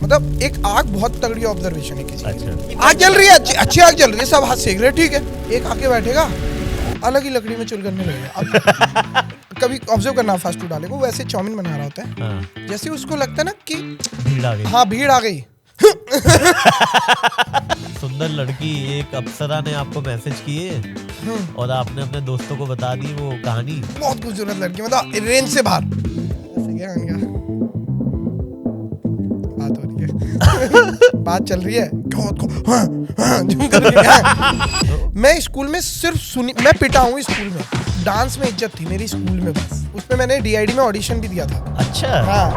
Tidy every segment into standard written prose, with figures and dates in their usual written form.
मतलब एक आग बहुत तगड़ी ऑब्जर्वेशन है किसी की। अच्छा आग जल रही है, अच्छी आग जल रही है, सब हाथ सेक रहे हैं, ठीक है। एक आके बैठेगा, अलग ही लकड़ी में चुल करने लगेगा। अब कभी ऑब्जर्व करना फास्ट फूड वाले को, वैसे चाउमीन बना रहा होता है, हाँ। जैसे उसको लगता है ना कि भीड़ आ गई। हाँ भीड़ आ गई। सुंदर लड़की एक अप्सरा ने आपको मैसेज किए और आपने अपने दोस्तों को बता दी वो कहानी। बहुत खूबसूरत लड़की, मतलब रेंज से बाहर। ऐसे क्या बन गया? बात हो रही है। बात चल रही है। झूम कर रही है। मैं स्कूल में सिर्फ सुनी, मैं पिटा हूँ स्कूल में। डांस में इज्जत थी मेरी स्कूल में बस। उसमें मैंने डीआईडी में ऑडिशन भी दिया था। अच्छा हाँ।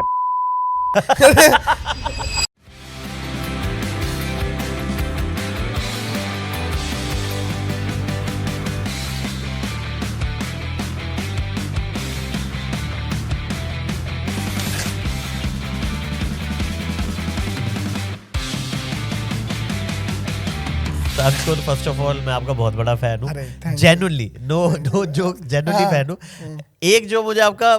अंकुर, फर्स्ट ऑफ ऑल मैं आपका बहुत बड़ा फैन हूँ, अरे, thank you. Genuinely, no joke, genuinely fan हूँ। एक जो मुझे आपका,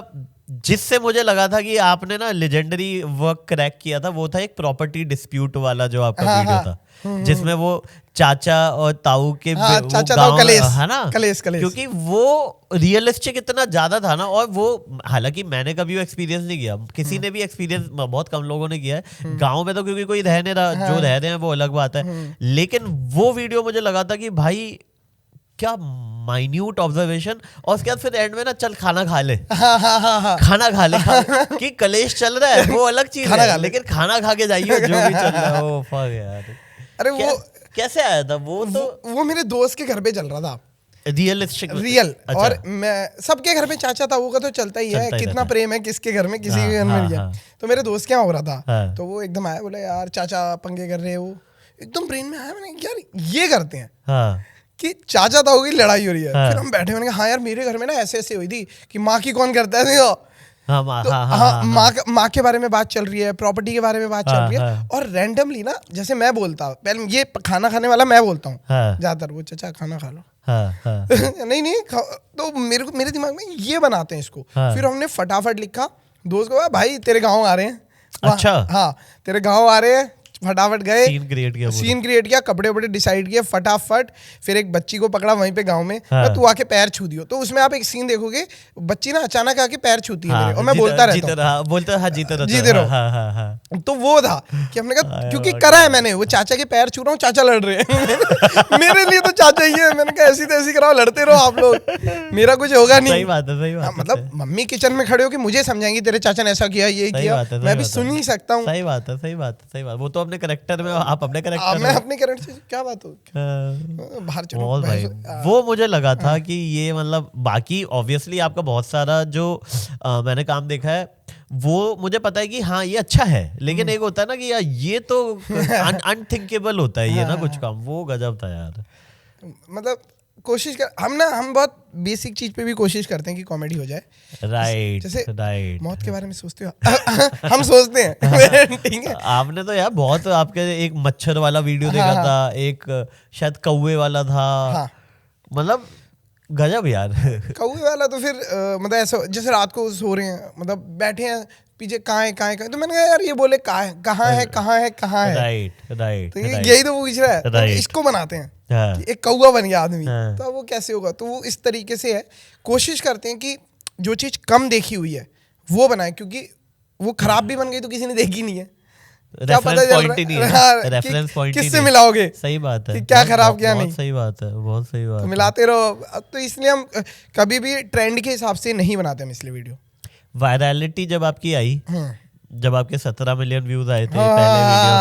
जिससे मुझे लगा था कि आपने ना लेजेंडरी वर्क क्रैक किया था, वो था एक प्रॉपर्टी डिस्प्यूट वाला जो आपका वीडियो था, जिसमें वो चाचा और ताऊ के हाँ, वो चाचा गाँव ताऊ कलेश, है ना, कलेश। क्योंकि वो रियलिस्टिक इतना ज्यादा था ना। और वो, हालांकि मैंने कभी वो एक्सपीरियंस नहीं किया, किसी ने भी एक्सपीरियंस, बहुत कम लोगों ने किया है गांव में, तो क्योंकि कोई रह नहीं रहा, जो रह रहे हैं वो अलग बात है। लेकिन वो वीडियो मुझे लगा था कि भाई क्या माइन्यूट ऑब्जर्वेशन, और उसके बाद फिर एंड में ना चल खाना खा ले, खाना खा ले, कि कलेश चल रहा है वो अलग चीज है, लेकिन खाना खा के जाइए जो भी चल रहा है। ओ फक यार, अरे वो कैसे आया था वो? तो वो मेरे दोस्त के घर पे चल रहा था, रियलिस्टिक, रियल। अच्छा। और मैं सबके घर में चाचा ताऊ का तो चलता ही है, कितना प्रेम है किसके घर में, किसी के घर में नहीं है। तो मेरे दोस्त के यहाँ हो रहा था, तो वो एकदम आया, बोला यार चाचा पंगे कर रहे हो, एकदम ब्रेन में आया। मैंने यार ये करते हैं कि चाचा ताऊ की लड़ाई हो रही है। फिर हम बैठे, मैंने कहा हाँ यार मेरे घर में ना ऐसे ऐसे हुई थी कि माँ की कौन करता है, माँ के बारे में बात चल रही है, प्रॉपर्टी के बारे में बात चल रही है। और रैंडमली ना, जैसे मैं बोलता, पहले ये खाना खाने वाला मैं बोलता हूँ ज्यादातर, वो चाचा खाना खा लो। नहीं तो मेरे दिमाग में ये बनाते हैं इसको। फिर हमने फटाफट लिखा दोस्त को, भाई तेरे गाँव आ रहे हैं। अच्छा, हाँ तेरे गाँव आ रहे हैं, फटाफट गए, सीन क्रिएट किया, कपड़े वपड़े डिसाइड किए फटाफट। फिर एक बच्ची को पकड़ा वहीं पे गांव में, तू आके पैर छू दियो। तो उसमें आप एक सीन देखोगे, बच्ची ना अचानक आके पैर छूती है मेरे, और मैं बोलता रहता हूँ जीते रहो। तो वो था कि हमने कहा, क्योंकि करा है मैंने, वो चाचा के पैर छू रहा हूँ, चाचा लड़ रहे हैं। मेरे लिए तो चाचा ही है। मैंने कहा ऐसी तैसी कराओ, लड़ते रहो आप लोग, मेरा कुछ होगा नहीं। सही बात है। मतलब मम्मी किचन में खड़े हो के मुझे समझाएंगी तेरे चाचा ने ऐसा किया, ये किया, मैं भी सुन ही सकता हूँ। सही बात है। वो तो अपने कैरेक्टर में, आप अपने कैरेक्टर, मैं अपने कैरेक्टर से क्या बात हो, बाहर चलो भाई। वो मुझे लगा था कि ये, मतलब बाकी ऑब्वियसली आपका बहुत सारा जो मैंने काम देखा है, वो मुझे पता है कि हाँ ये अच्छा है, लेकिन एक होता है ना कि यार ये तो अनथिंकेबल होता है ये ना कुछ काम, वो गजब था यार। मतलब कोशिश कर, हम बहुत बेसिक चीज पे भी कोशिश करते हैं कि कॉमेडी हो जाए। राइट, जैसे राइट। मौत के बारे में सोचते हो? हम सोचते हैं। ठीक है। आपने तो यार बहुत, आपके एक मच्छर वाला वीडियो देखा था, एक शायद कौवे वाला था, मतलब गजब यार। कौवे वाला तो फिर मतलब ऐसा, जैसे रात को सो रहे हैं, मतलब बैठे हैं पीछे, कहाँ है, तो मैंने कहा यार ये बोले कहाँ है। राइट। तो यही तो पूछ रहा है, तो इसको बनाते हैं कि एक कौवा बन गया आदमी, तो वो कैसे होगा। तो वो इस तरीके से है, कोशिश करते हैं कि जो चीज कम देखी हुई है वो बनाए, क्योंकि वो खराब भी बन गई तो किसी ने देखी नहीं है, क्या पता चल रहा है किससे मिलाओगे। सही बात है, क्या खराब क्या नहीं। सही बात है, बहुत सही बात। तो मिलाते रहो। तो इसलिए हम कभी भी ट्रेंड के हिसाब से नहीं बनाते हम इसलिए वीडियो। वायरलिटी जब आपकी आई, जब आपके 17 मिलियन व्यूज आए थे पहले वीडियो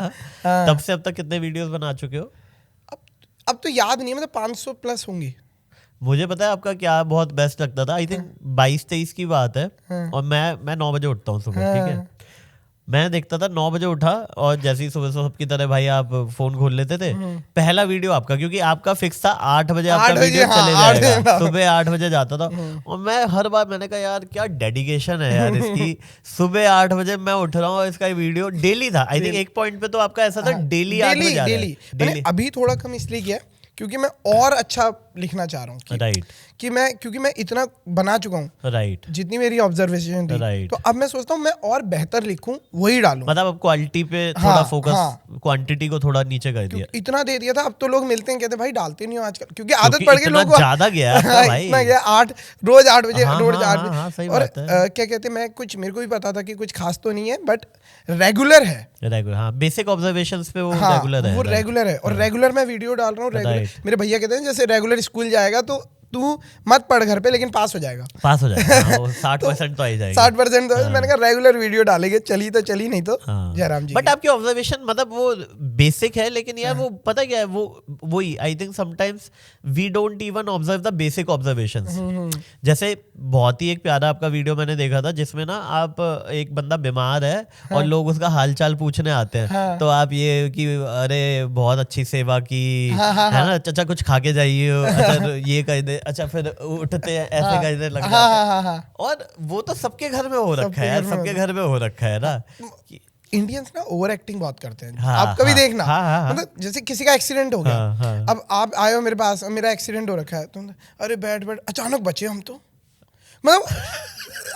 पे, तब से अब तक कितने वीडियोस बना चुके हो? अब तो याद नहीं है, मतलब 500 प्लस होंगी। मुझे पता है आपका क्या बहुत बेस्ट लगता था, आई थिंक 22-23 की बात है, और मैं 9 बजे उठता हूँ सुबह, ठीक है। मैं देखता था 9 बजे उठा, और जैसे ही सुबह सबकी तरह भाई आप फोन खोल लेते थे, पहला वीडियो आपका, क्योंकि आपका फिक्स था 8 बजे आपका वीडियो चले जाएगा, सुबह 8 बजे जाता था। और मैं हर बार मैंने कहा यार क्या डेडिकेशन है यार इसकी, सुबह 8 बजे मैं उठ रहा हूँ और इसका वीडियो डेली था। आई थिंक एक पॉइंट पे तो आपका ऐसा था डेली 8 बजे। अभी थोड़ा कम इसलिए किया क्योंकि मैं और अच्छा लिखना चाह रहा हूँ राइट क्योंकि मैं इतना बना चुका हूँ राइट जितनी मेरी ऑब्जर्वेशन थी Right. तो अब मैं सोचता हूँ मैं और बेहतर लिखूं वही डालूं। मतलब अब क्वालिटी पे थोड़ा हाँ, फोकस हाँ। क्वांटिटी को थोड़ा नीचे कर दिया इतना दे दिया था, अब तो लोग मिलते हैं कहते भाई डालते नहीं हो आजकल, क्योंकि आदत पड़ गई इतना लोगों को। ज्यादा गया है आपका भाई। इतना गया 8 रोज 8 बजे हाँ, रोज हाँ, 8 हाँ, बजे हाँ, सही और बात है। क्या कहते हैं, मैं कुछ मेरे को भी पता था कि कुछ खास तो नहीं है बट रेगुलर है। रेगुलर, हाँ, बेसिक ऑब्जर्वेशंस पे वो हाँ रेगुलर है, वो right. रेगुलर है और रेगुलर मैं वीडियो डाल रहा हूँ रेगुलर। Right. मेरे भैया कहते हैं जैसे रेगुलर स्कूल जाएगा तो तू मत पढ़ घर पे लेकिन पास हो जाएगा। पास हो जाएगा, हाँ, वो 60% तो आ ही जाएगा। 60% तो मैंने कहा रेगुलर वीडियो डालेंगे, चली तो चली, नहीं तो हाँ। जयराम जी बट की। आपकी ऑब्जर्वेशन मतलब वो बेसिक है, लेकिन यार वो पता क्या है, वो वही I think sometimes we don't even observe the basic observations. जैसे बहुत ही एक प्यारा आपका वीडियो मैंने देखा था जिसमें ना आप एक बंदा बीमार है और लोग उसका हालचाल पूछने आते हैं, तो आप ये कि अरे बहुत अच्छी सेवा की, है ना, चाचा कुछ खा के जाइए, अच्छा ये कह दे, अच्छा फिर उठते हैं ऐसे कहने लग जाते हैं। और वो तो सबके घर में हो रखा है यार, सबके घर में हो रखा है ना। इंडियंस ना ओवर एक्टिंग बहुत करते हैं। हाँ, आप कभी हाँ, देखना, हाँ, मतलब जैसे किसी का एक्सीडेंट हो गया, हाँ। अब आप आए हो मेरे पास, मेरा एक्सीडेंट हो रखा है, तुम अरे बैठ बैठ, अचानक बचे हम तो, मतलब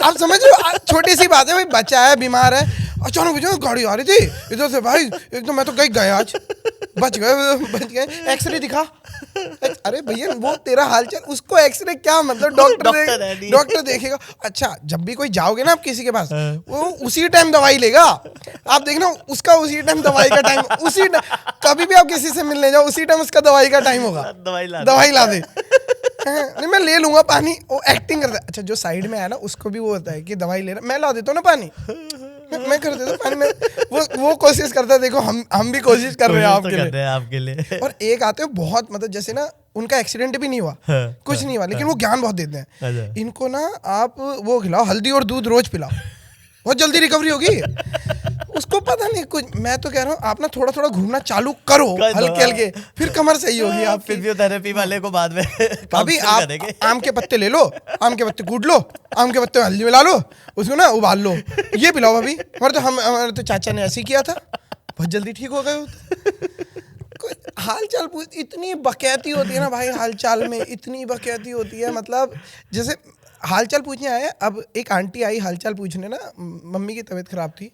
आप समझ रहे हो, छोटी सी बात है भाई, बच्चा है बीमार है, अचानक बचे, गाड़ी आ रही थी इधर से भाई एकदम, मैं तो गया आज, बच गए, एक्सरे दिखा। अरे भैया वो तेरा हालचाल, उसको एक्सरे क्या मतलब, डॉक्टर देखेगा। अच्छा जब भी कोई जाओगे ना आप किसी के पास, वो उसी टाइम दवाई लेगा, आप देखना उसका उसी टाइम दवाई का टाइम, उसी कभी भी आप किसी से मिलने जाओ उसी टाइम उसका दवाई का टाइम होगा, दवाई ला दे। नहीं मैं ले लूंगा पानी, वो एक्टिंग करता है। अच्छा जो साइड में आया ना उसको भी वो होता है कि दवाई ले रहा, मैं ला देता हूँ ना पानी, मैं कर देता हूँ पानी में, वो कोशिश करता है। देखो हम भी कोशिश कर रहे हैं आपके लिए। और एक आते हो बहुत, मतलब जैसे ना उनका एक्सीडेंट भी नहीं हुआ, कुछ नहीं हुआ, लेकिन वो ज्ञान बहुत देते हैं। इनको ना आप वो खिलाओ, हल्दी और दूध रोज पिलाओ, बहुत जल्दी रिकवरी होगी। उसको पता नहीं कुछ, मैं तो कह रहा हूँ आप ना थोड़ा थोड़ा घूमना चालू करो हल्के हल्के, फिर कमर सही होगी। आप फिजियोथेरेपी वाले को बाद में अभी आप आम के पत्ते ले लो, आम के पत्ते कूट लो, आम के पत्ते में हल्दी मिला लो, उसको ना उबाल लो, ये पिलाओ। अभी हमारे तो चाचा ने ऐसे ही किया था, बहुत जल्दी ठीक हो गए। हालचाल पूछ, इतनी बकैती होती है ना भाई, हालचाल में इतनी बकैती होती है। मतलब जैसे हालचाल पूछने आए, अब एक आंटी आई हालचाल पूछने ना, मम्मी की तबीयत खराब थी,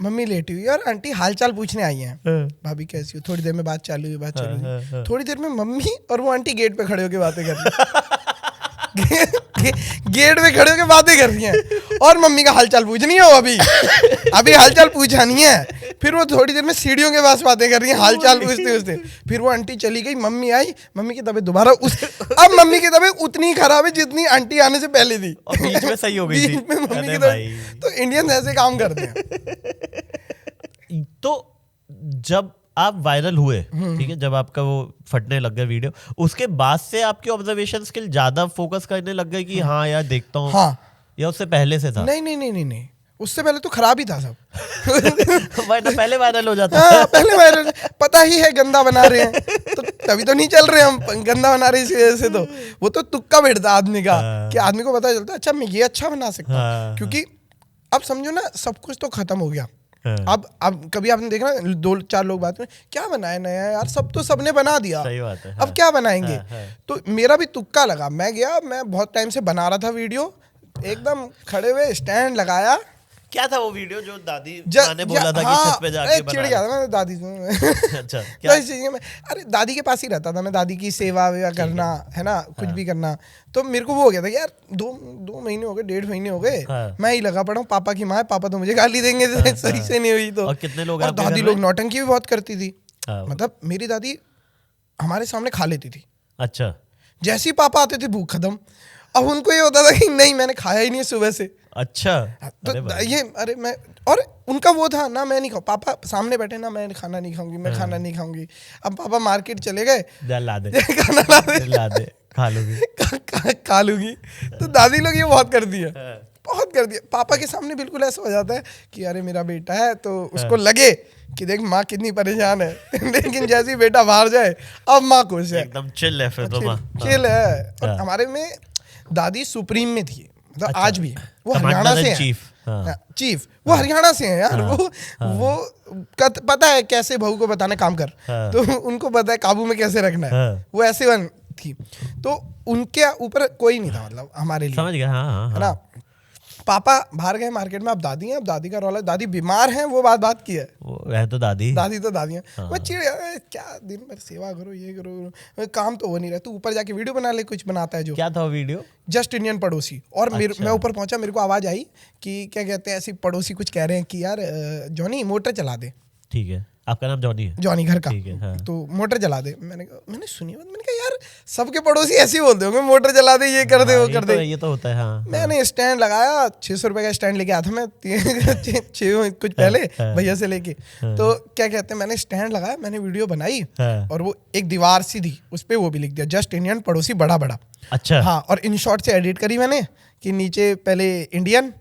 मम्मी लेटी हुई और आंटी हालचाल पूछने आई हैं, भाभी कैसी हो। थोड़ी देर में बात चालू हुई, थोड़ी देर में मम्मी और वो आंटी गेट पे खड़े होकर बातें कर रही गेट पे खड़े होकर बातें कर रही हैं, और मम्मी का हालचाल पूछनी है, वो अभी हालचाल पूछा नहीं है। फिर वो थोड़ी देर में सीढ़ियों के पास बातें कर रही हैं, हालचाल पूछते। फिर वो आंटी चली गई, मम्मी आई, मम्मी की तबीयत दोबारा अब मम्मी की तबीयत उतनी खराब है जितनी आंटी आने से पहले थी, और बीच में सही हो गई थी मम्मी की तबीयत। तो इंडियंस ऐसे काम करते हैं। तो जब आप वायरल हुए, ठीक है, जब आपका वो फटने लग गया वीडियो, उसके बाद से आपकी ऑब्जर्वेशन स्किल ज्यादा फोकस करने लग गए कि हाँ यार देखता हूँ, हाँ, या उससे पहले से था? नहीं, उससे पहले तो खराब ही था सब। पहले वायरल हो जाता। हाँ, पहले वायरल, पता ही है गंदा बना रहे हैं तो तभी तो नहीं चल रहे हम, गंदा बना रहे इस वजह से। तो वो तो तुक्का बैठता आदमी का, कि आदमी को पता चलता अच्छा मैं ये अच्छा बना सकता हूँ, क्योंकि अब समझो ना सब कुछ तो खत्म हो गया। अब कभी आपने देखा ना 2-4 लोग बात में क्या बनाए नया यार, सब तो सबने बना दिया, सही बात है, अब क्या बनाएंगे। तो मेरा भी तुक्का लगा, मैं गया, मैं बहुत टाइम से बना रहा था वीडियो, एकदम खड़े हुए स्टैंड लगाया। क्या था वो वीडियो जो दादी ने बोला था कि छत पे जाके बना? चिढ़ गया था मैं दादी से। अच्छा क्या? अरे दादी के पास ही रहता था मैं, दादी की सेवा वेवा करना है ना, कुछ भी करना। तो मेरे को वो हो गया था यार, 2 महीने हो गए, 1.5 महीने हो गए, मैं ही लगा पड़ा हूँ। पापा की माँ है, पापा तो मुझे गाली देंगे सही से नहीं हुई तो। और कितने लोग? और दादी लोग नौटंकी भी बहुत करती थी, मतलब मेरी दादी हमारे सामने खा लेती थी। अच्छा, जैसे ही पापा आते थे भूख खत्म। अब उनको ये होता था कि नहीं मैंने खाया ही नहीं है सुबह से। अच्छा, तो ये अरे मैं, और उनका वो था ना मैं नहीं खाऊं, पापा सामने बैठे ना मैं खाना नहीं खाऊंगी, मैं खाना नहीं खाऊंगी। अब पापा मार्केट चले गए, ला दे खाना ला दे खा लूंगी खा लूंगी। तो दादी लोग ये बहुत कर दिया, बहुत कर दिया। पापा के सामने बिल्कुल ऐसा हो जाता है कि अरे मेरा बेटा है, तो उसको लगे कि देख माँ कितनी परेशान है लेकिन जैसे ही बेटा बाहर जाए अब माँ खुश है, एकदम चिल है, फिर तो माँ चिल है। और हमारे में दादी सुप्रीम में थी, मतलब आज भी वो हरियाणा से है, चीफ, वो हरियाणा से है यार। वो पता है कैसे बहू को बताना काम कर, तो उनको पता है काबू में कैसे रखना है। वो ऐसे वन थी, तो उनके ऊपर कोई नहीं था मतलब हमारे लिए, समझ गया। है ना। पापा बाहर गए मार्केट में, अब दादी हैं, अब दादी का रौला, दादी बीमार हैं, वो बात की है। वो है तो दादी तो दादी हैं। मैं चिड़ क्या दिन भर सेवा करो, ये करो, काम तो हो नहीं रहा, तू ऊपर जाके वीडियो बना ले, कुछ बनाता है जो। क्या था वीडियो? जस्ट इंडियन पड़ोसी। और मैं ऊपर पहुंचा, मेरे को आवाज आई कि क्या कहते हैं, ऐसी पड़ोसी कुछ कह रहे हैं कि यार जॉनी मोटर चला दे। ठीक है, आपका नाम जॉनी है? जॉनी घर का। हाँ। तो मोटर चला दे। मैंने सुनी बात, मैंने कहा यार सबके पड़ोसी ऐसे ही बोलते होंगे, मोटर चला दे, ये कर दे, वो कर दे। ये तो होता है। हाँ, मैंने स्टैंड लगाया, 600 रुपए का स्टैंड लेके आया था मैं 6 कुछ पहले भैया से लेके। तो क्या कहते हैं, मैंने स्टैंड लगाया, मैंने वीडियो बनाई, और वो एक दीवार सी थी, उस पर वो भी लिख दिया जस्ट इंडियन पड़ोसी बड़ा बड़ा। अच्छा। हाँ, और इन शॉर्ट से एडिट करी मैंने कि नीचे पहले इंडियन,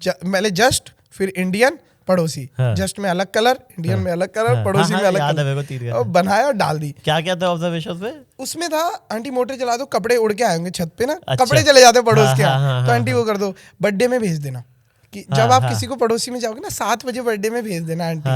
पहले जस्ट, फिर इंडियन पड़ोसी। जस्ट में अलग कलर, इंडियन में अलग कलर, पड़ोसी में अलग कलर, और बनाया और डाल दी। क्या क्या था ऑब्जर्वेशन में? उसमें था आंटी मोटर चला दो, कपड़े उड़ के आएंगे छत पे ना। अच्छा। कपड़े चले जाते पड़ोस के, तो आंटी वो कर दो, बर्थडे में भेज देना। कि जब आप किसी को पड़ोसी में जाओगे ना, 7 बजे बर्थडे में भेज देना आंटी।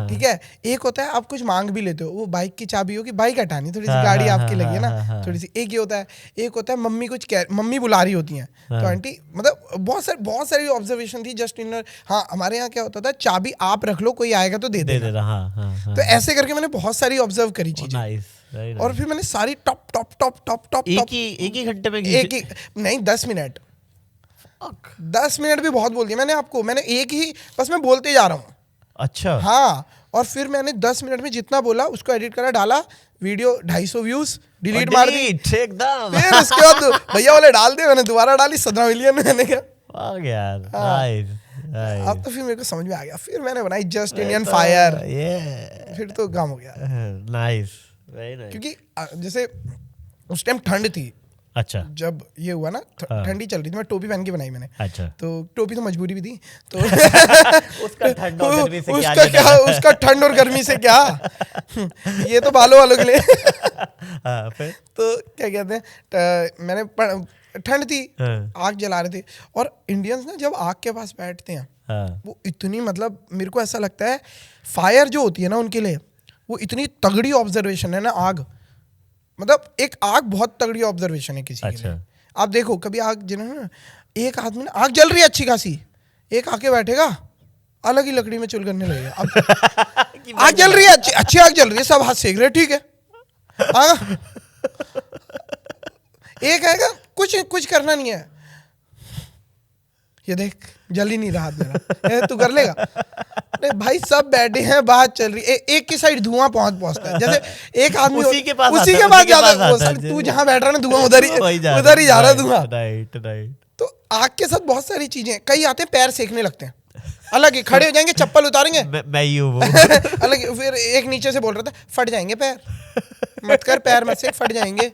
ठीक है। एक होता है आप कुछ मांग भी लेते हो, वो बाइक की चाबी हो कि बाइक हटानी, थोड़ी सी गाड़ी आपकी लगी है ना, थोड़ी सी। एक ये होता है, एक होता है मम्मी कुछ मम्मी बुला रही होती हैं, तो आंटी, मतलब बहुत सारी ऑब्जर्वेशन थी जस्ट इन। हाँ, हमारे यहाँ क्या होता था, चाबी आप रख लो, कोई आएगा तो दे देना। तो ऐसे करके मैंने बहुत सारी ऑब्जर्व करी चीजें, और फिर मैंने सारी top top top top top एक ही घंटे में, एक ही नहीं 10 मिनट 10 मिनट भी बहुत बोल दिया मैंने आपको। मैंने एक ही बस मैं बोलते जा रहा हूँ। अच्छा। हाँ, और फिर मैंने 10 मिनट में जितना बोला उसको एडिट करा, डाला, वीडियो 250 व्यूज, डिलीट मार दी एकदम। फिर उसके बाद भैया वाले डाल दे, मैंने दोबारा डाली 17 मिलियन। मैंने कहा अब तो फिर मेरे को समझ में आ गया, फिर मैंने बनाई जस्ट इंडियन फायर। फिर तो काम हो गया। Nice, very nice. क्योंकि जैसे उस टाइम ठंड थी। अच्छा। जब ये हुआ ना, ठंडी चल रही थी, मैं टोपी पहन के बनाई मैंने। अच्छा। तो टोपी तो मजबूरी भी थी, तो उसका ठंड और गर्मी से क्या उसका ठंड और गर्मी से क्या, ये तो बालों वालों के लिए। फिर तो क्या कहते हैं, मैंने ठंड थी, आग जला रहे थे, और इंडियंस ना जब आग के पास बैठते हैं, वो इतनी, मतलब मेरे को ऐसा लगता है फायर जो होती है ना उनके लिए, वो इतनी तगड़ी ऑब्जर्वेशन है ना। आग मतलब एक आग बहुत तगड़ी ऑब्जर्वेशन है किसी के लिए। आप देखो कभी आग जिन्होंने, एक आदमी ना आग जल रही है अच्छी खासी, एक आके बैठेगा अलग ही लकड़ी में चुल करने लगेगा। अब आग जल रही है, अच्छी आग जल रही है, सब हाथ सेक रहे, ठीक है। एक आएगा, कुछ करना नहीं है, ये देख जल ही नहीं रहा मेरा, तू कर लेगा। भाई सब बैठे हैं, बात चल रही है, एक की साइड धुआं पहुंचता है, जैसे एक आदमी उसी के पास ज्यादा, तू जहां बैठ रहा है ना धुआं उधर ही जा रहा है धुआं। राइट। तो आग के साथ बहुत सारी चीजें, कई आते हैं पैर सेकने लगते हैं, अलग ही खड़े हो जाएंगे, चप्पल उतारेंगे, मैं ही हूँ अलग। फिर एक नीचे से बोल रहा था फट जाएंगे पैर, मत कर पैर मत सेक, फट जाएंगे।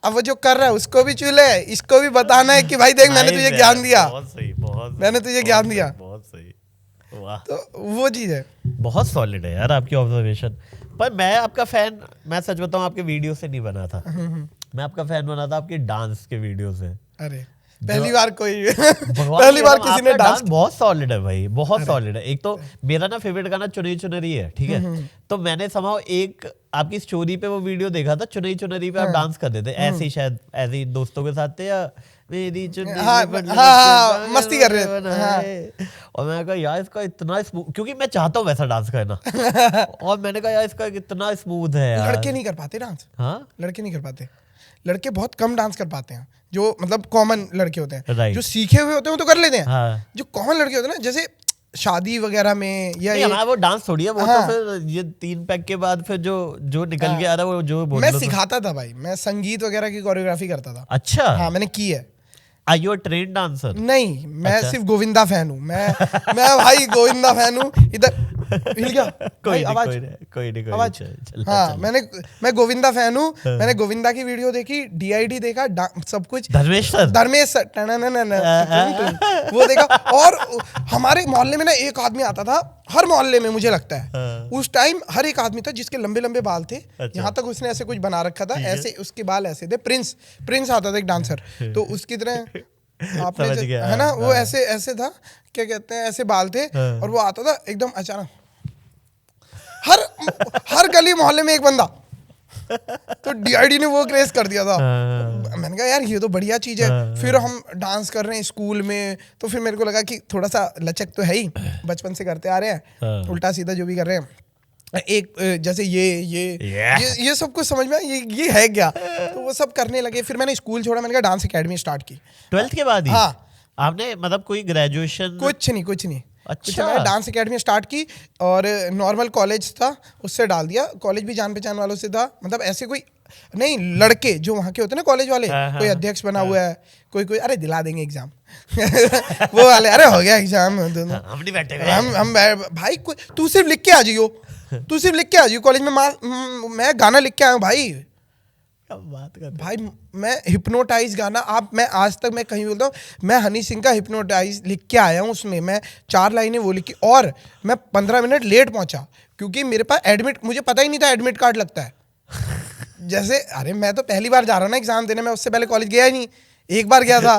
अब वो जो कर रहा है उसको भी चूल्हे, इसको भी बताना है कि भाई देख मैंने तुझे ज्ञान दिया, मैंने तुझे ज्ञान दिया। बहुत सही। वाह। तो वो चीज है, बहुत सॉलिड है यार आपकी ऑब्जर्वेशन। पर मैं आपका फैन, मैं सच बताऊं, आपके वीडियो से नहीं बना था, मैं आपका फैन बना था आपके डांस के वीडियो से। अरे पहली बार किसी ने डांस, बहुत सॉलिड है भाई, बहुत सॉलिड है। एक तो मेरा ना फेवरेट गाना चुनरी चुनरी है, ठीक है। तो मैंने समाओ एक आपकी स्टोरी पे वो वीडियो देखा था, चुनरी चुनरी पे आप डांस कर देते ऐसे ही, शायद ऐसे ही दोस्तों के साथ थे, या मेरी चुनरी मस्ती कर रहे थे। और मैंने कहा यार इसका इतना स्मूथ, क्योंकि मैं चाहता हूँ वैसा डांस करना। और मैंने कहा यार इसका कितना स्मूथ है यार। लड़के नहीं कर पाते डांस। हाँ, लड़के नहीं कर पाते, लड़के बहुत कम डांस कर पाते हैं, जो मतलब कॉमन लड़के होते हैं। right. जो सीखे हुए होते हैं वो तो कर लेते हैं। हाँ. जो कॉमन लड़के होते हैं ना, जैसे शादी वगैरह में या हमारा वो डांस थोड़ी है, वो तो फिर ये 3 पैक के बाद फिर जो निकल के आ रहा है वो जो बोल, मैं सिखाता था भाई, मैं संगीत वगैरह की कोरियोग्राफी करता था। अच्छा। हाँ मैंने की है। Are you a trained dancer? नहीं, मैं सिर्फ गोविंदा फैन हूँ। मैं भाई गोविंदा फैन हूँ। इधर हिल गया कोई आवाज। हाँ मैं गोविंदा फैन हूँ। मैंने गोविंदा की वीडियो देखी, DID देखा, सब कुछ, धर्मेश सर वो देखा। और हमारे मोहल्ले में ना एक आदमी आता था, हर मोहल्ले में मुझे लगता है उस टाइम हर एक आदमी था जिसके लंबे लंबे बाल थे। यहाँ तक उसने ऐसे कुछ बना रखा था, ऐसे उसके बाल ऐसे थे। प्रिंस आता था एक डांसर, तो उसकी तरह आपने समझ गया, है ना, वो हाँ। ऐसे ऐसे था, क्या कहते हैं, ऐसे बाल थे, हाँ। और वो आता था एकदम अचानक, हर गली मोहल्ले में एक बंदा। तो डीआईडी ने वो क्रेज कर दिया था। हाँ। मैंने कहा यार ये तो बढ़िया चीज है। हाँ। फिर हम डांस कर रहे हैं स्कूल में, तो फिर मेरे को लगा कि थोड़ा सा लचक तो है ही, बचपन से करते आ रहे हैं, हाँ। उल्टा सीधा जो भी कर रहे हैं, एक जैसे ये सब कुछ समझ में आया, ये है क्या, तो वो सब करने लगे। फिर मैंने स्कूल छोड़ा, मैंने कहा डांस एकेडमी स्टार्ट की 12th के बाद ही? हाँ। आपने मतलब कोई ग्रेजुएशन? कुछ नहीं। अच्छा। मैंने डांस एकेडमी स्टार्ट की, और नॉर्मल कॉलेज था उससे डाल दिया। कॉलेज भी जान पहचान वालों से था, मतलब ऐसे कोई नहीं, लड़के जो वहाँ के होते हैं ना कॉलेज वाले, हाँ, कोई हाँ, अध्यक्ष बना हुआ है, कोई अरे दिला देंगे एग्जाम वो वाले, अरे हो गया एग्जाम, हम नहीं बैठे हुए। हम भाई तू सिर्फ लिख के आ जाइयो, तू सिर्फ लिख के आ जाइयो कॉलेज में, मैं गाना लिख के आया हूँ भाई। क्या बात करते भाई मैं हिप्नोटाइज गाना, मैं आज तक मैं कहीं बोलता हूँ, मैं हनी सिंह का हिप्नोटाइज लिख के आया हूँ, उसमें मैं 4 लाइनें वो लिखी, और मैं 15 मिनट लेट पहुंचा क्योंकि मेरे पास एडमिट, मुझे पता ही नहीं था एडमिट कार्ड लगता है। जैसे अरे मैं तो पहली बार जा रहा हूँ ना एग्जाम देने, मैं उससे पहले कॉलेज गया ही नहीं, एक बार गया था।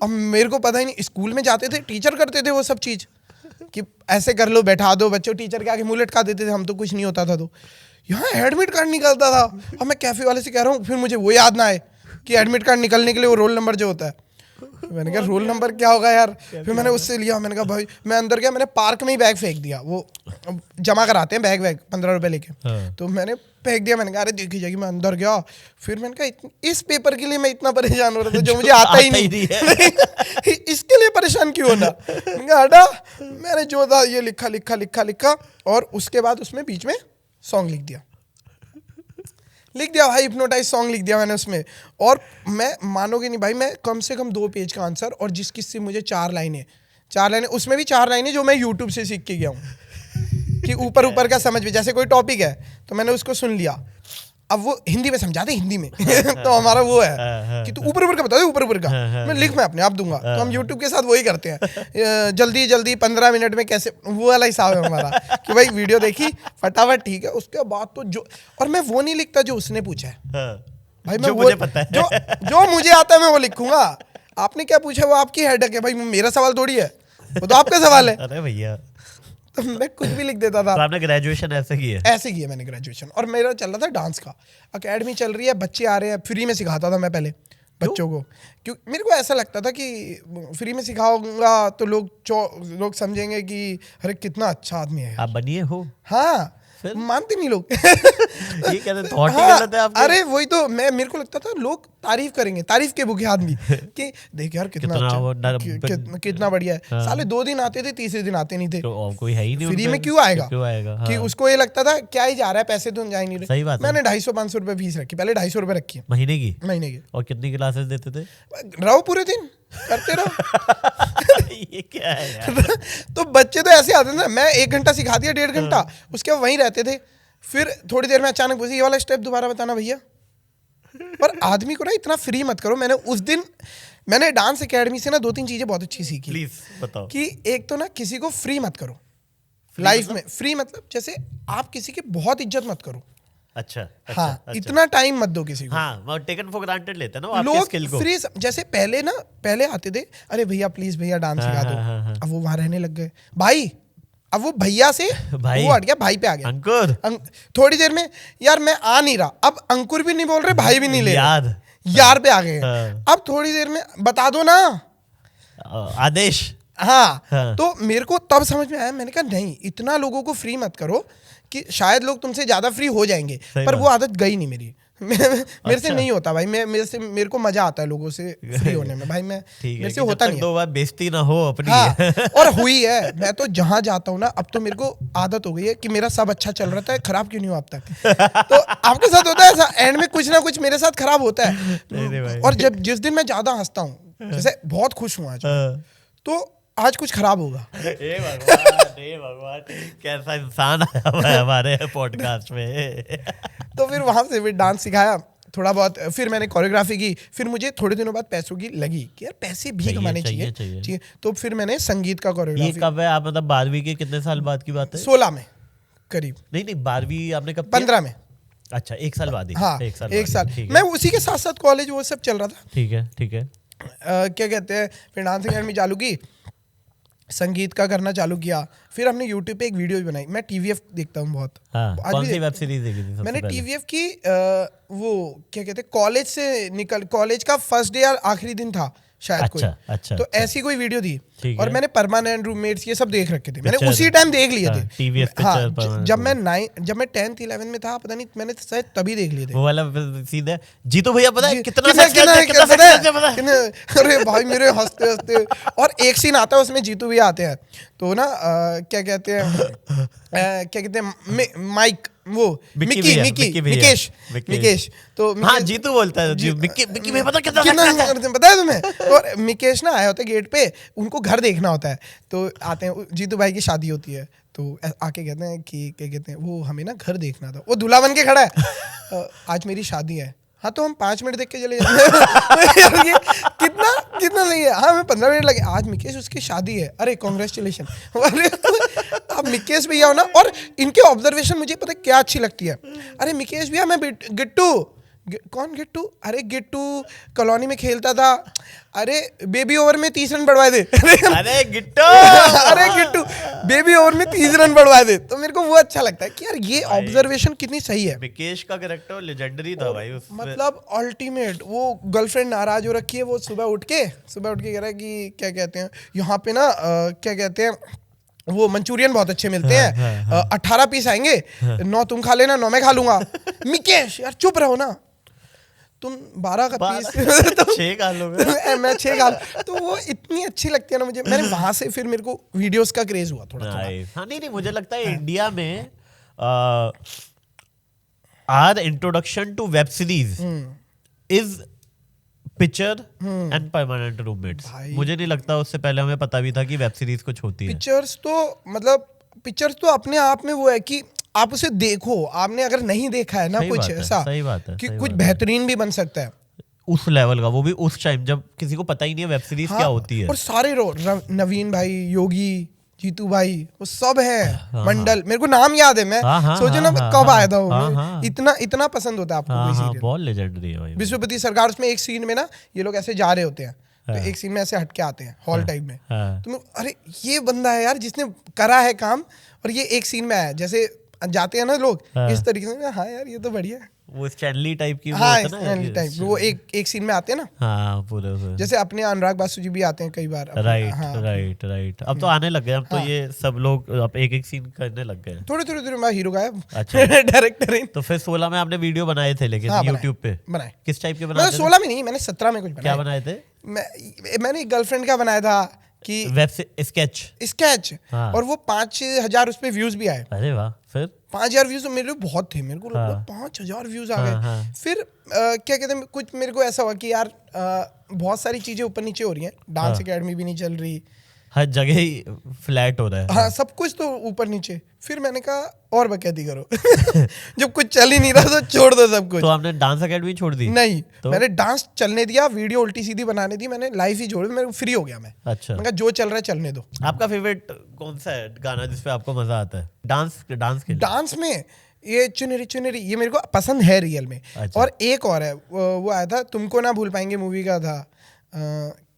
अब मेरे को पता ही नहीं, स्कूल में जाते थे टीचर करते थे वो सब चीज, कि ऐसे कर लो, बैठा दो बच्चों, टीचर के आगे मुंह लटका देते थे, हम तो कुछ नहीं होता था। तो यहाँ एडमिट कार्ड निकलता था। अब मैं कैफे वाले से कह रहा हूँ, फिर मुझे वो याद ना आए कि एडमिट कार्ड निकलने के लिए वो रोल नंबर जो होता है। मैंने कहा रोल नंबर क्या होगा यार, फिर मैंने उससे लिया। मैंने कहा भाई, मैं अंदर गया, मैंने पार्क में ही बैग फेंक दिया, वो जमा कराते हैं बैग 15 रुपए लेके। हाँ। तो मैंने फेंक दिया। मैंने कहा अरे देखी जाएगी। मैं अंदर गया, फिर मैंने कहा इस पेपर के लिए मैं इतना परेशान हो रहा था जो मुझे आता ही नहीं इसके लिए परेशान क्यों होना। मैंने कहा हटा, मैंने जो था ये लिखा, और उसके बाद उसमें बीच में सॉन्ग लिख दिया भाई, हिप्नोटाइज सॉन्ग लिख दिया मैंने उसमें। और मैं मानोगे नहीं भाई, मैं कम से कम 2 पेज का आंसर, और जिस किससे मुझे 4 लाइनें, उसमें भी 4 लाइनें जो मैं यूट्यूब से सीख के गया हूँ कि ऊपर का समझ में, जैसे कोई टॉपिक है तो मैंने उसको सुन लिया, अब वो हिंदी में समझाते हिंदी में तो हमारा वो है कि तू ऊपर का बता दे, ऊपर का मैं लिख मैं अपने आप दूंगा। तो हम यूट्यूब के साथ वही करते हैं, जल्दी 15 मिनट में कैसे, वो वाला हिसाब है हमारा कि भाई वीडियो देखी फटाफट, ठीक है। उसके बाद तो जो, और मैं वो नहीं लिखता जो उसने पूछा है भाई, मैं जो वो मुझे पता है। जो मुझे आता है मैं वो लिखूंगा। आपने क्या पूछा वो आपकी हेडेक है भाई, मेरा सवाल थोड़ी है, वो तो आपका सवाल है। अरे भैया, तो मैं कुछ भी लिख देता था। तो आपने ग्रेजुएशन ऐसे की है? ऐसे किया मैंने ग्रेजुएशन, और मेरा चल रहा था डांस का, एकेडमी चल रही है, बच्चे आ रहे हैं, फ्री में सिखाता था मैं पहले बच्चों को, क्योंकि मेरे को ऐसा लगता था कि फ्री में सिखाऊंगा तो लोग समझेंगे कि अरे कितना अच्छा आदमी है। आप बनिए हो? हाँ, मानते नहीं लोग ये कहते थॉट ही गलत है आपके। अरे वही तो, मेरे को लगता था लोग तारीफ करेंगे, तारीफ के भूखे आदमी कि देख यार कितना अच्छा, कितना बढ़िया है। हाँ। साले 2 दिन आते थे, तीसरे दिन आते नहीं थे। तो कोई है ही नहीं फ्री में क्यों आएगा? हाँ। कि उसको ये लगता था क्या ही जा रहा है, पैसे तो जा ही नहीं रहे। सही बात है। मैंने 250-500 रुपए फीस रखी, पहले 250 रुपए रखी है महीने की। और कितनी क्लासेस देते थे? रहो पूरे दिन करते रहो ये क्या है यार? तो बच्चे तो ऐसे आते थे ना, मैं 1 घंटा सिखा दिया, 1.5 घंटा, उसके बाद वहीं रहते थे। फिर थोड़ी देर में अचानक पूछे ये वाला स्टेप दोबारा बताना भैया। पर आदमी को ना इतना फ्री मत करो। मैंने डांस एकेडमी से ना 2-3 चीजें बहुत अच्छी सीखी। प्लीज बताओ। कि एक तो ना किसी को फ्री मत करो लाइफ में। फ्री मतलब जैसे आप किसी की बहुत इज्जत मत करो। अच्छा, हाँ, अच्छा। इतना टाइम मत दो किसी को। हाँ, टेकन फॉर ग्रांटेड लेते हैं ना आपके लोग स्किल को। फ्री, जैसे पहले आते थे, अरे भैया प्लीज भैया डांस सिखा दो। हाँ। अब वो वहां रहने लग गए भाई, अब वो भैया से भाई, वो हट गया, भाई पे आ गया। अंकुर थोड़ी देर में यार मैं आ नहीं रहा, अब अंकुर भी नहीं बोल रहे, भाई भी नहीं ले रहे, यार पे आ गए। अब थोड़ी देर में बता दो ना आदेश। हाँ। तो मेरे को तब समझ में आया, मैंने कहा नहीं, इतना लोगों को फ्री मत करो कि शायद लोग तुमसे ज्यादा फ्री हो जाएंगे। पर वो आदत गई नहीं मेरी। मेरे से नहीं होता भाई, मेरे को मजा आता है लोगों से फ्री होने में भाई। मेरे से होता नहीं है। 2 बार बेइज्जती ना हो अपनी। हाँ, और हुई है। मैं तो जहां जाता हूँ ना, अब तो मेरे को आदत हो गई है कि मेरा सब अच्छा चल रहा था, खराब क्यों नहीं हुआ अब तक। तो आपके साथ होता है ऐसा, एंड में कुछ ना कुछ मेरे साथ खराब होता है। और जिस दिन मैं ज्यादा हंसता हूँ, जैसे बहुत खुश हूँ आज, तो आज कुछ खराब होगा। हे भगवान, कैसा इंसान आया हुआ है हमारे पॉडकास्ट में। तो फिर वहां से भी डांस सिखाया थोड़ा बहुत, फिर मैंने कोरियोग्राफी की। फिर मुझे थोड़े दिनों बाद पैसों की लगी कि यार पैसे भी कमाने चाहिए। तो फिर मैंने संगीत का कोरियोग्राफी। ये कब है? आप मतलब 12वीं के कितने साल बाद की बात है? 16 में करीब। नहीं 12वीं आपने कब? 15 में। अच्छा, 1 साल बाद ही। हाँ, 1 साल। मैं उसी के साथ साथ कॉलेज वो सब चल रहा था। ठीक है। क्या कहते हैं, फिर डांसिंग एकेडमी चालू की, संगीत का करना चालू किया, फिर हमने यूट्यूब पे एक वीडियो भी बनाई। मैं टीवीएफ देखता हूँ बहुत। हाँ, आज कौन भी सी वेब सीरीज देखी थी सबसे मैंने पहले? टीवीएफ की वो क्या कहते हैं, कॉलेज से निकल, कॉलेज का फर्स्ट डे या आखिरी दिन था शायद अच्छा, कोई, अच्छा, तो अच्छा। ऐसी कोई वीडियो थी। ठीक और है। मैंने परमानेंट रूममेट्स ये सब देख रखे थे, मैंने पिक्चर। उसी टाइम देख लिए हाँ, थे। TVF हाँ, पिक्चर परमानेंट जब मैं 10th 11 में था, पता नहीं, मैंने शायद तभी देख लिए थे। वो वाला सीन है, जीतू भैया पता है कितना कितना sex करते हैं, कितना sex करते हैं, पता है? कितना, अरे भाई मेरे हंसते हंसते। और एक सीन आता है उसमें जीतू भैया आते हैं, तो ना क्या कहते हैं माइक, वो मिकेश तो हाँ, जीतू बोलता है मिक्की भैया पता कितना कितना sex करते हैं? करते हैं, पता है तुम्हें? और मिकेश ना आया होता है गेट पे, उनको घर देखना होता है, तो आते हैं, जीतू भाई की शादी होती है, तो आके कहते हैं कि क्या कहते हैं, वो हमें ना घर देखना था। वो दूल्हा बन के खड़ा है, आज मेरी शादी है। हाँ तो हम 5 मिनट देख के चले जाते हैं। ये कितना कितना नहीं है। हाँ हमें 15 मिनट लगे, आज मिकेश उसकी शादी है, अरे कॉन्ग्रेचुलेशन। अरे अब मिकेश भैया हो ना, और इनके ऑब्जर्वेशन मुझे पता क्या अच्छी लगती है। अरे मिकेश भैया, मैं गिट्टू, कौन गिट्टू? अरे गिट्टू कॉलोनी में खेलता था, अरे बेबी ओवर में 30 रन बढ़वाए थे। अरे गिट्टू अरे गिट्टू बेबी ओवर में 30 रन बढ़वाए थे। तो मेरे को वो अच्छा लगता है कि यार ये ऑब्जर्वेशन कितनी सही है। विकेश का कैरेक्टर लेजेंडरी था भाई उसमें। मतलब अल्टीमेट। वो गर्लफ्रेंड नाराज हो रखी है, वो सुबह उठ के कह रहा है कि क्या कहते हैं यहाँ पे ना क्या कहते हैं, वो मंचूरियन बहुत अच्छे मिलते हैं, 18 पीस आएंगे, 9 तुम खा लेना, 9 मैं खा लूंगा। मिकेश यार चुप रहो ना, तुम 12 का पीस तो 6 खा लोगे। मैं 6 खा। तो वो इतनी अच्छी लगती है ना मुझे। मैंने वहां से फिर मेरे को वीडियोस का क्रेज हुआ थोड़ा थोड़ा। हाँ नहीं मुझे लगता है इंडिया में our introduction to web series is Pitchers and Permanent Roommates. मुझे नहीं लगता उससे पहले हमें पता भी था कि वेब सीरीज कुछ होती है। पिक्चर्स तो अपने आप में वो है कि आप उसे देखो, आपने अगर नहीं देखा है ना कुछ ऐसा, सही बात है कि कुछ बेहतरीन भी बन सकता है उस लेवल का, वो भी उस टाइम जब किसी को पता ही नहीं है वेब सीरीज क्या होती है। और सारे नवीन भाई, योगी, जीतू भाई, वो सब है। मंडल, मेरे को नाम याद है, मैं सोचो ना कब आया था वो। इतना पसंद होता है आपको कोई सीरियल। बहुत लेजेंडरी है भाई। विश्वपति सरकार, उसमें एक सीन में ना ये लोग ऐसे जा रहे होते हैं, तो एक सीन में ऐसे हटके आते हैं हॉल टाइप में, तो अरे ये बंदा है यार जिसने करा है काम। और ये एक सीन में आया, जैसे जाते हैं ना लोग इस तरीके से, हाँ यार ये तो बढ़िया है, वो स्टैनली टाइप की, हाँ स्टैनली टाइप, वो एक सीन में आते हैं ना, हाँ पूरे जैसे अपने अनुराग बासु जी भी आते हैं कई बार। राइट अब तो आने लग गए, अब तो ये सब लोग अब एक सीन करने लग गए, थोड़े मैं हीरो गायब। अच्छा डायरेक्टर ही। तो फिर 16 में आपने वीडियो बनाए थे, लेकिन YouTube पे बनाए। किस टाइप के बनाए थे? 16 में नहीं, मैंने 17 में कुछ बनाया। क्या बनाए थे? मैंने गर्लफ्रेंड का बनाया था कि वेब स्केच, और वो 5000 उस पे व्यूज भी आए। अरे वाह। फिर 5000 व्यूज तो मेरे लिए बहुत थे, मेरे को लगा 5000 व्यूज आ गए। फिर क्या कहते हैं, कुछ मेरे को ऐसा हुआ कि यार बहुत सारी चीजें ऊपर नीचे हो रही हैं, डांस एकेडमी भी नहीं चल रही, हर जगह ही फ्लैट हो रहा है, हाँ सब कुछ तो ऊपर नीचे। फिर मैंने कहा और बकैती करो। जब कुछ चल ही नहीं रहा तो छोड़ दो सब कुछ। तो आपने डांस एकेडमी छोड़ दी? नहीं, तो? मैंने डांस चलने दिया, वीडियो उल्टी सीधी बनाने दी, मैंने लाइफ ही छोड़ दी, मेरे फ्री हो गया मैं। अच्छा, मैंने कहा जो चल रहा है चलने दो। आपका फेवरेट कौन सा है गाना जिसपे आपको मजा आता है डांस में? ये चुनरी चुनरी, ये मेरे को पसंद है रियल में। अच्छा। और एक और है, वो आया था तुमको ना भूल पाएंगे मूवी का था,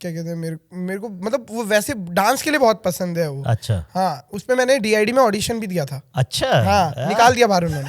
क्या कहते हैं, मेरे को मतलब वो वैसे डांस के लिए बहुत पसंद है वो। अच्छा, हाँ उसमें मैंने DID में ऑडिशन भी दिया था। अच्छा, हाँ निकाल दिया बाहर उन्होंने।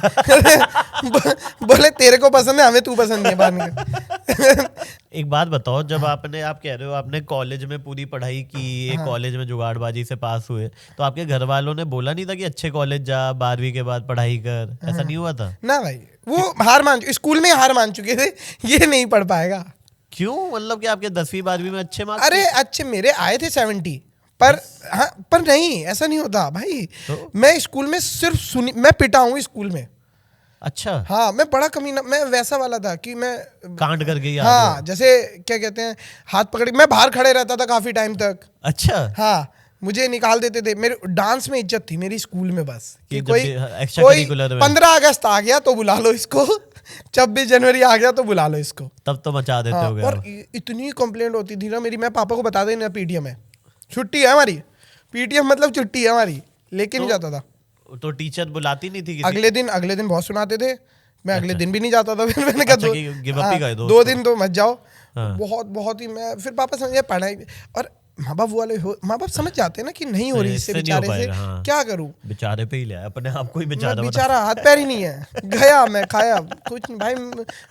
बोले तेरे को पसंद है, हमें तू पसंद नहीं है, बाहर निकल। एक बात बताओ, जब आप कह रहे हो आपने कॉलेज में पूरी पढ़ाई की, कॉलेज में जुगाड़बाजी से पास हुए, तो आपके घर वालों ने बोला नहीं था कि अच्छे कॉलेज जा, 12वीं के बाद पढ़ाई कर? ऐसा नहीं हुआ था? ना भाई, वो स्कूल में हार मान चुके थे, ये नहीं पढ़ पाएगा। क्यों? मतलब कि आपके 10वीं 12वीं में अच्छे मार्क्स? अरे अच्छे मेरे आए थे 70, पर हाँ, पर नहीं ऐसा नहीं होता भाई। तो? मैं स्कूल में सिर्फ मैं पिटा हूँ स्कूल में। अच्छा, हाँ मैं बड़ा कमीना, मैं वैसा वाला था कि मैं कांड करके ही हाँ जैसे क्या कहते हैं, हाथ पकड़ मैं बाहर खड़े रहता था काफी टाइम तक। अच्छा, हाँ मुझे निकाल देते थे। मेरे डांस में इज्जत थी मेरी स्कूल में, बस कि कोई 15 अगस्त आ गया तो बुला लो इसको, 26 जनवरी आ गया तो बुला लो इसको, तब तो मचा देते हाँ, हो गए। और इतनी कंप्लेंट होती थी ना मेरी, मैं पापा को बता देना PTM है, छुट्टी है हमारी, PTM मतलब छुट्टी है हमारी, लेके नहीं जाता था। तो टीचर बुलाती नहीं थी किसी? अगले दिन बहुत सुनाते थे मैं अगले दिन भी नहीं जाता था। फिर मैंने कहा गिव अप ही कर दो 2 दिन तो मत जाओ। हाँ। बहुत बहुत ही मैं फिर पापा समझ गया पढ़ाई, और माँ बाप वाले माँ बाप समझ जाते हैं ना कि नहीं हो रही इससे बेचारे से, हाँ। क्या करूं, बेचारे पे ही लिया अपने आप को ही बेचारा हाथ पैर ही नहीं है, गया मैं खाया कुछ नहीं भाई,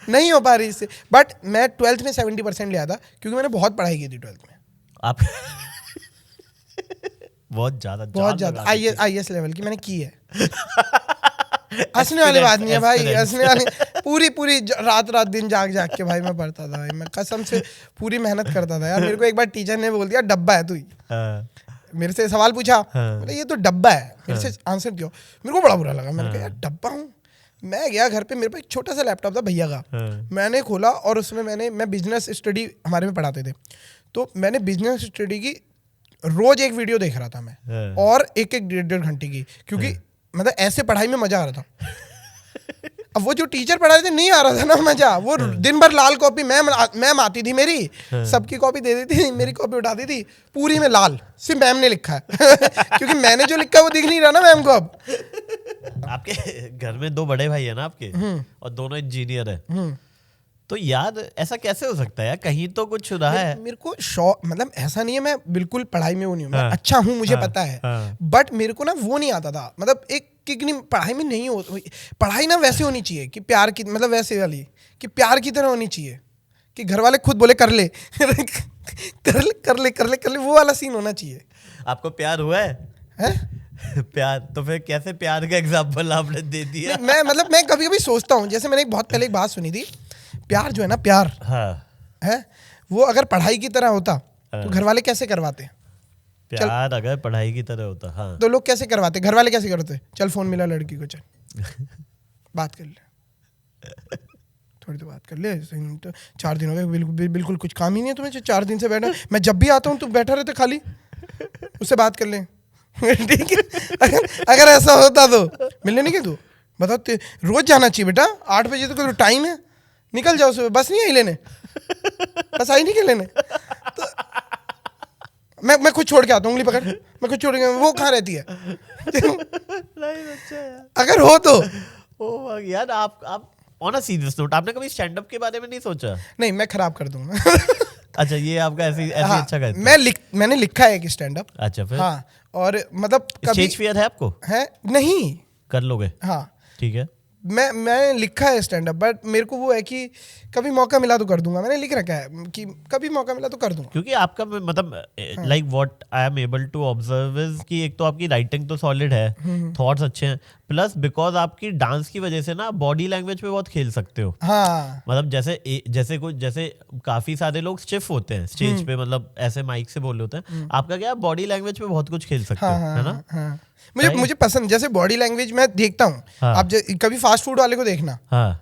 नहीं हो पा रही इससे। बट मैं 12th में 70% लिया था क्योंकि मैंने बहुत पढ़ाई की थी 12th में। आप बहुत ज्यादा IAS लेवल की मैंने की है। हंसने वाली बात नहीं है भाई, हंसने वाली, पूरी रात दिन जाग के भाई मैं पढ़ता था भाई, मैं कसम से पूरी मेहनत करता था यार। मेरे को एक बार टीचर ने बोल दिया डब्बा है तू ही, मेरे से सवाल पूछा, बोले ये तो डब्बा है, मेरे से आंसर दियो। मेरे को बड़ा बुरा लगा, मैंने कहा यार डब्बा हूँ। मैं गया घर पे, मेरे पे एक छोटा सा लैपटॉप था भैया का, मैंने खोला और उसमें मैं बिजनेस स्टडी हमारे में पढ़ाते थे, तो मैंने बिजनेस स्टडी की रोज एक वीडियो देख रहा था मैं, और एक 1.5 घंटे की, क्योंकि मतलब ऐसे पढ़ाई में मजा आ रहा था। अब वो जो टीचर पढ़ा रहे थे नहीं आ रहा था ना मजा, वो दिन भर लाल कॉपी, मैम आती थी मेरी, सबकी कॉपी दे देती थी, मेरी कॉपी उठाती थी, पूरी में लाल, सिर्फ मैम ने लिखा है क्योंकि मैंने जो लिखा है वो दिख नहीं रहा ना मैम को। अब आपके घर में 2 बड़े भाई है ना आपके, और दोनों इंजीनियर है, तो यार ऐसा कैसे हो सकता है यार, कहीं तो कुछ रहा है। मेरे को शौक, मतलब ऐसा नहीं है मैं बिल्कुल पढ़ाई में वो नहीं हूँ, मैं अच्छा हूँ मुझे पता है, बट मेरे को ना वो नहीं आता था, मतलब एक किक नहीं, पढ़ाई में नहीं हो, पढ़ाई ना वैसे होनी चाहिए कि प्यार की, मतलब वैसे वाली कि प्यार की तरह होनी चाहिए कि घर वाले खुद बोले कर ले कर ले, वो वाला सीन होना चाहिए। आपको प्यार हुआ है? प्यार तो फिर कैसे प्यार का एग्जाम्पल आपने दे दिया? मैं कभी कभी सोचता हूँ, जैसे मैंने बहुत पहले एक बात सुनी थी, प्यार जो है ना, प्यार है वो अगर पढ़ाई की तरह होता तो घर वाले कैसे करवाते? प्यार अगर पढ़ाई की तरह होता, हाँ, तो लोग कैसे करवाते, घर वाले कैसे करते? चल फोन मिला लड़की को, चल बात कर ले, थोड़ी तो बात कर ले, 4 दिन हो गए बिल्कुल कुछ काम ही नहीं है तुम्हें, 4 दिन से बैठा, मैं जब भी आता हूँ तुम बैठा रहते खाली, उससे बात कर ले ठीक है। अगर ऐसा होता तो मिलने नहीं गए तू, बताओ रोज जाना चाहिए बेटा, 8 बजे तक तो टाइम है, निकल जाओ सुबह, बस नहीं आई लेने, बस आई नहीं के लेने, तो मैं खुद छोड़ के आता हूँ, उंगली पकड़, मैं खुद छोड़ के, वो कहाँ रहती है अगर हो तो। ओ यार, आप ऑन अ सीरियस नोट, आपने कभी स्टैंड अप के बारे में नहीं सोचा? नहीं, मैं खराब कर दूंगा अच्छा, ये आपका ऐसे हाँ, अच्छा करता है। मैंने लिखा है कि स्टैंड अप। अच्छा, फिर हाँ, और मतलब स्टेज फियर है आपको? है नहीं, कर लोगे? हाँ ठीक है। मैं लिखा है स्टैंड अप, बट मेरे को वो है कि कभी मौका मिला तो कर दूंगा, मैंने लिख रखा है कि कभी मौका मिला तो कर दूंगा। क्योंकि आपका मतलब like what I am able to observe is कि एक तो आपकी राइटिंग तो सॉलिड है, थॉट्स अच्छे हैं, प्लस बिकॉज आपकी डांस की वजह से ना बॉडी लैंग्वेज पे बहुत खेल सकते हो। हाँ, मतलब जैसे काफी सारे लोग स्टिफ होते हैं स्टेज पे, मतलब ऐसे माइक से बोल रहे होते हैं, आपका क्या बॉडी लैंग्वेज पे बहुत कुछ खेल सकते हो, है ना? हाँ, मुझे पसंद, जैसे बॉडी लैंग्वेज मैं देखता हूँ। हाँ। आप कभी फास्ट फूड वाले को देखना, हाँ,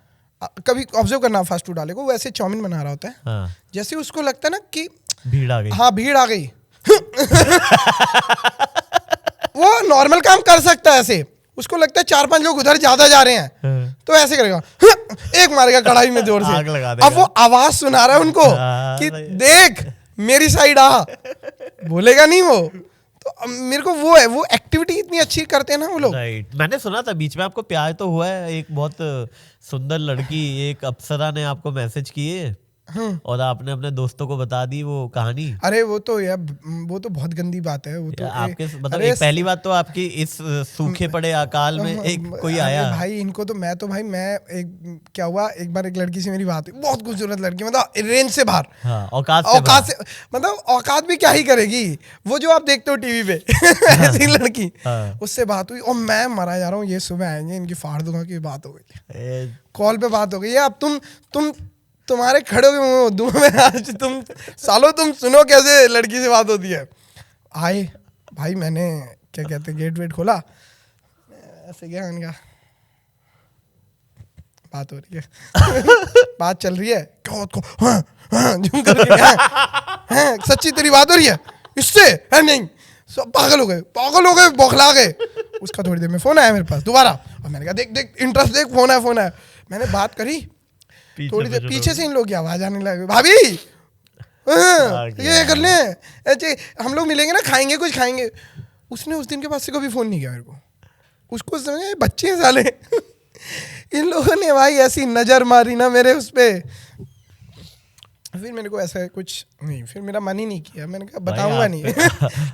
कभी ऑब्जर्व करना फास्ट फूड वाले को, वो ऐसे चाउमीन बना रहा होता है, हाँ, जैसे उसको लगता है ना कि भीड़ आ गई, हाँ भीड़ आ गई वो नॉर्मल काम कर सकता है ऐसे, उसको लगता है 4-5 लोग उधर ज्यादा जा रहे हैं, तो ऐसे करेगा, एक मारेगा कढ़ाई में जोर से, आग लगा देगा। अब वो आवाज सुना रहा है उनको कि देख मेरी साइड आ, बोलेगा नहीं वो। तो मेरे को वो है, वो एक्टिविटी इतनी अच्छी करते हैं ना वो लोग। राइट। मैंने सुना था बीच में आपको प्यार तो हुआ है, एक बहुत सुंदर लड़की, एक अप्सरा ने आपको मैसेज किए और आपने अपने दोस्तों को बता दी वो कहानी। अरे वो तो यार, वो तो बहुत गंदी बात है, वो तो आपके मतलब एक पहली बात तो आपकी इस सूखे पड़े अकाल में एक कोई आया भाई, इनको तो मैं एक क्या हुआ, एक बार एक लड़की से मेरी बात हुई, बहुत खूबसूरत लड़की, मतलब रेंज से बाहर, हाँ, औकात से मतलब औकात भी क्या ही करेगी, वो जो आप देखते हो टीवी पे ऐसी लड़की, उससे बात हुई और मैं मरा जा रहा हूँ, ये सुबह आएंगे इनकी फाड़ दूंगा की बात हो गई, कॉल पे बात हो गई। अब तुम्हारे खड़े हुए दूंगा मैं आज, तुम सुनो कैसे लड़की से बात होती है। आए भाई, मैंने क्या कहते गेट वेट खोला, ऐसे गया, मैंने कहा बात हो रही है बात चल रही है, झूम करके हैं, सच्ची तेरी बात हो रही है इससे? है नहीं, सब पागल हो गए, बौखला गए। उसका थोड़ी देर में फोन आया मेरे पास दोबारा, और मैंने कहा देख इंटरेस्ट देख, फोन है। मैंने बात करी, थोड़ी देर पीछे से इन लोग की आवाज आने लगी, भाभी ये कर ले, हम लोग मिलेंगे ना, खाएंगे कुछ खाएंगे। उसने उस दिन के बाद से कभी फोन नहीं किया मेरे को, उसको समझे बच्चे हैं साले इन लोगों ने भाई ऐसी नजर मारी ना मेरे उस पे, फिर मेरे को ऐसा कुछ नहीं, फिर मेरा मन ही नहीं किया, मैंने कहा बताऊंगा नहीं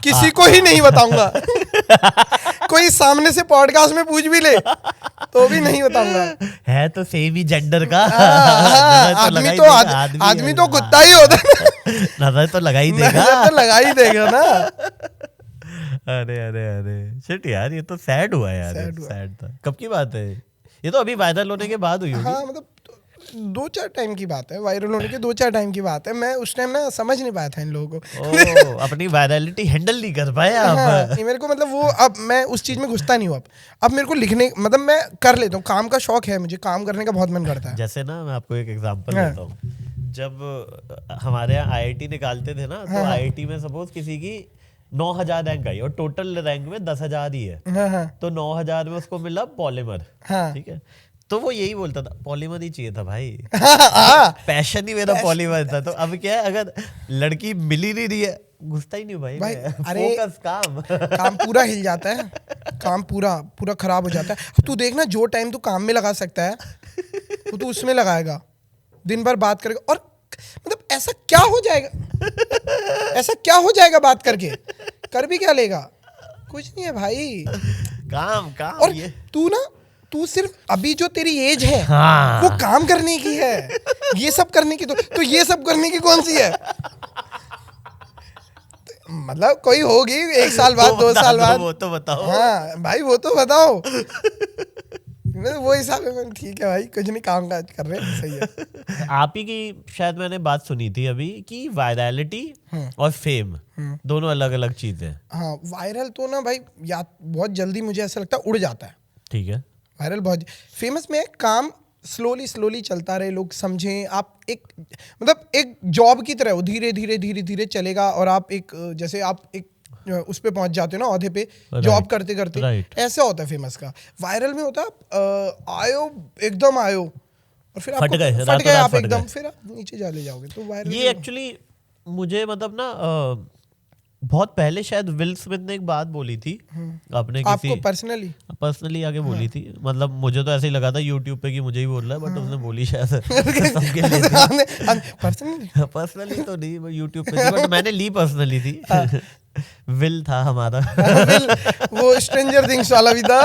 किसी को ही नहीं बताऊंगा कोई सामने से पॉडकास्ट में पूछ भी ले तो भी नहीं बताऊंगा। है तो सेम ही जेंडर का आदमी तो कुत्ता ही होता है नजर तो लगा ही देगा, तो लगा ही देगा ना। अरे अरे अरे शिट यार, ये तो सैड हुआ यार, सैड था। कब की बात है ये? तो अभी वायरल होने के बाद हुई होगी। हाँ मतलब 2-4 टाइम की बात है, वायरल होने के 2-4 टाइम की बात है। मैं उस टाइम ना समझ नहीं पाया था इन लोगों को अपनी वायरलिटी हैंडल नहीं कर पाया आप। हाँ, मेरे को मतलब वो, अब मैं उस चीज में घुसता नहीं हूँ। अब मेरे को लिखने, मतलब मैं कर लेता हूँ, काम का शौक है मुझे, काम करने का बहुत मन करता है। जैसे ना मैं आपको एक एग्जांपल देता हूँ, जब हमारे यहाँ IIT निकालते थे ना, तो IIT में सपोज किसी की 9,000 रैंक आई और टोटल रैंक में 10,000 ही है, तो 9,000 में उसको मिला पॉलीमर, ठीक है। तो वो यही बोलता था पॉलीमर ही चाहिए था भाई, पैशन ही मेरा पॉलीमर था। तो अब क्या है, अगर लड़की मिली नहीं रही है, घुसता ही नहीं भाई, अरे फोकस काम पूरा हिल जाता है, काम पूरा खराब हो जाता है। अब तू देखना, जो टाइम तू काम में लगा सकता है वो तू उसमें लगाएगा, दिन भर बात करेगा, और मतलब ऐसा क्या हो जाएगा, ऐसा क्या हो जाएगा बात करके, कर भी क्या लेगा, कुछ नहीं है भाई, काम। और तू सिर्फ अभी जो तेरी एज है हाँ। वो काम करने की है, ये सब करने की, तो ये सब करने की कौन सी है? मतलब कोई होगी 1 साल बाद, 2 साल बाद, वो तो बताओ। हाँ भाई वो तो बताओ वो हिसाब में ठीक है भाई, कुछ नहीं, काम काज कर रहे हैं, सही है। आप ही की शायद मैंने बात सुनी थी अभी कि वायरलिटी और फेम दोनों अलग अलग चीजें। हाँ, वायरल तो ना भाई या बहुत जल्दी मुझे ऐसा लगता है उड़ जाता है, ठीक है। वायरल बहुत, फेमस में काम स्लोली चलता रहे, लोग समझें, आप एक मतलब एक जॉब की तरह हो, धीरे धीरे चलेगा, और आप एक, जैसे आप एक उस पे पहुंच जाते हो ना, औहदे पे, जॉब करते करते, ऐसा होता है फेमस का। वायरल में होता है एकदम आयो और फिर फट गए आप एकदम, फिर आप नीचे चले जाओगे। तो वायरल ये एक्चुअली मुझे मतलब ना बहुत पहले शायद विल स्मिथ ने एक बात बोली थी, आपने किसी आपको पर्सनली आगे बोली थी, मतलब मुझे तो ऐसे ही लगा था यूट्यूब पे कि मुझे ही बोल रहा है, बट उसने बोली शायद पर्सनली तो नहीं, यूट्यूब पे थी, बट मैंने ली पर्सनली थी। विल था हमारा वो स्ट्रेंजर थिंग्स वाला भी था।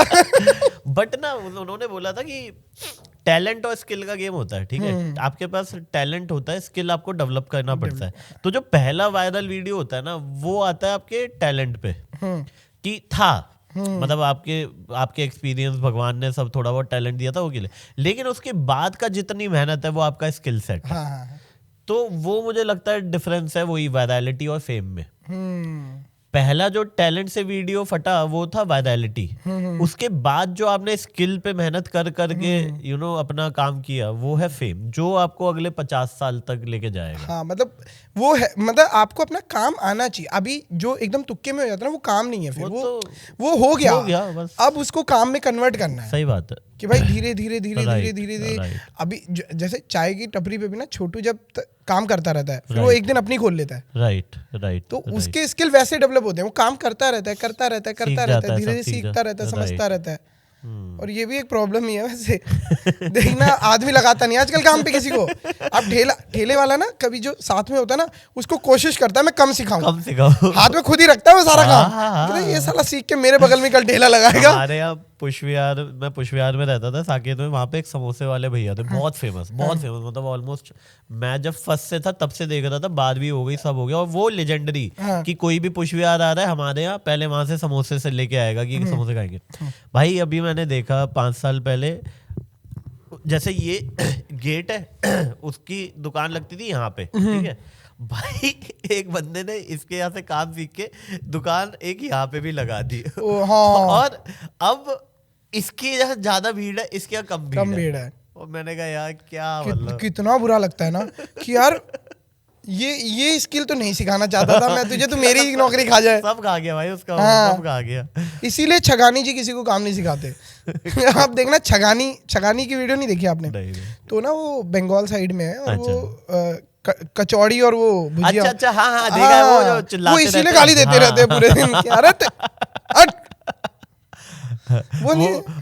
बट ना उन्होंने बोला था कि टैलेंट और स्किल का गेम होता है, ठीक है। आपके पास टैलेंट होता है, स्किल आपको डेवलप करना पड़ता है। तो जो पहला वायरल वीडियो होता है ना, वो आता है आपके टैलेंट पे कि था, मतलब आपके एक्सपीरियंस, भगवान ने सब थोड़ा बहुत टैलेंट दिया था वो के लिए, लेकिन उसके बाद का जितनी मेहनत है वो आपका स्किल सेट है। तो वो मुझे लगता है डिफरेंस है वही वायरलिटी और फेम में। पहला जो टैलेंट से वीडियो फटा वो था वायरलिटी, उसके बाद जो आपने स्किल पे मेहनत कर करके अपना काम किया, वो है फेम, जो आपको अगले 50 साल तक लेके जाएगा। हाँ, मतलब वो है, मतलब आपको अपना काम आना चाहिए। अभी जो एकदम तुक्के में हो जाता है ना, वो काम नहीं है, फिर वो हो गया बस। अब उसको काम में कन्वर्ट करना है। सही बात है कि भाई धीरे धीरे अभी जैसे चाय की टपरी पे भी ना, छोटू जब काम करता रहता है, फिर वो एक दिन अपनी खोल लेता है, राइट। तो उसके स्किल वैसे डेवलप होते हैं, वो काम करता रहता है, धीरे धीरे सीखता रहता है, समझता रहता है। और ये भी एक प्रॉब्लम ही है वैसे देखना, आदमी लगाता नहीं आजकल काम पे किसी को। अब ठेले वाला ना, कभी जो साथ में होता है ना, उसको कोशिश करता है मैं कम सिखाऊं, हाथ में खुद ही रखता है वो सारा काम। ये साला सीख के मेरे बगल में कल ठेला लगाएगा। अरे अब मैं पुष्पविहार में रहता था साकेत में, वहाँ पे एक समोसे वाले भैया थे, बहुत फेमस, मतलब ऑलमोस्ट मैं जब फर्स्ट से था तब से देख रहा था, बाद भी हो गई, सब हो गया, और वो लेजेंडरी कि कोई भी पुष्पविहार आ रहा है हमारे यहाँ, पहले वहां से समोसे से लेके आएगा कि समोसे खाएंगे। भाई अभी मैंने देखा 5 साल पहले, जैसे ये गेट है, उसकी दुकान लगती थी यहाँ पे, ठीक है भाई, एक बंदे ने इसके यहाँ से काम सीख के दुकान एक यहाँ पे भी लगा दी। और अब इसकी यहाँ ज्यादा भीड़ है, इसके यहाँ कम भीड़ है। और मैंने कहा यार क्या मतलब, कितना बुरा लगता है ना कि यार ये स्किल तो नहीं सिखाना चाहता था मैं तुझे, तो मेरी ही नौकरी खा जाए। सब खा गया भाई उसका, सब खा गया। इसीलिए छगानी जी किसी को काम नहीं सिखाते। आप देखना, छगानी की वीडियो नहीं देखी आपने? तो ना वो बंगाल साइड में है, और वो कचौड़ी और वो भुजिया, अच्छा हाँ देखा है, वो जो चिल्लाते वो इसीलिए गाली देते रहते हैं पूरे दिन। वो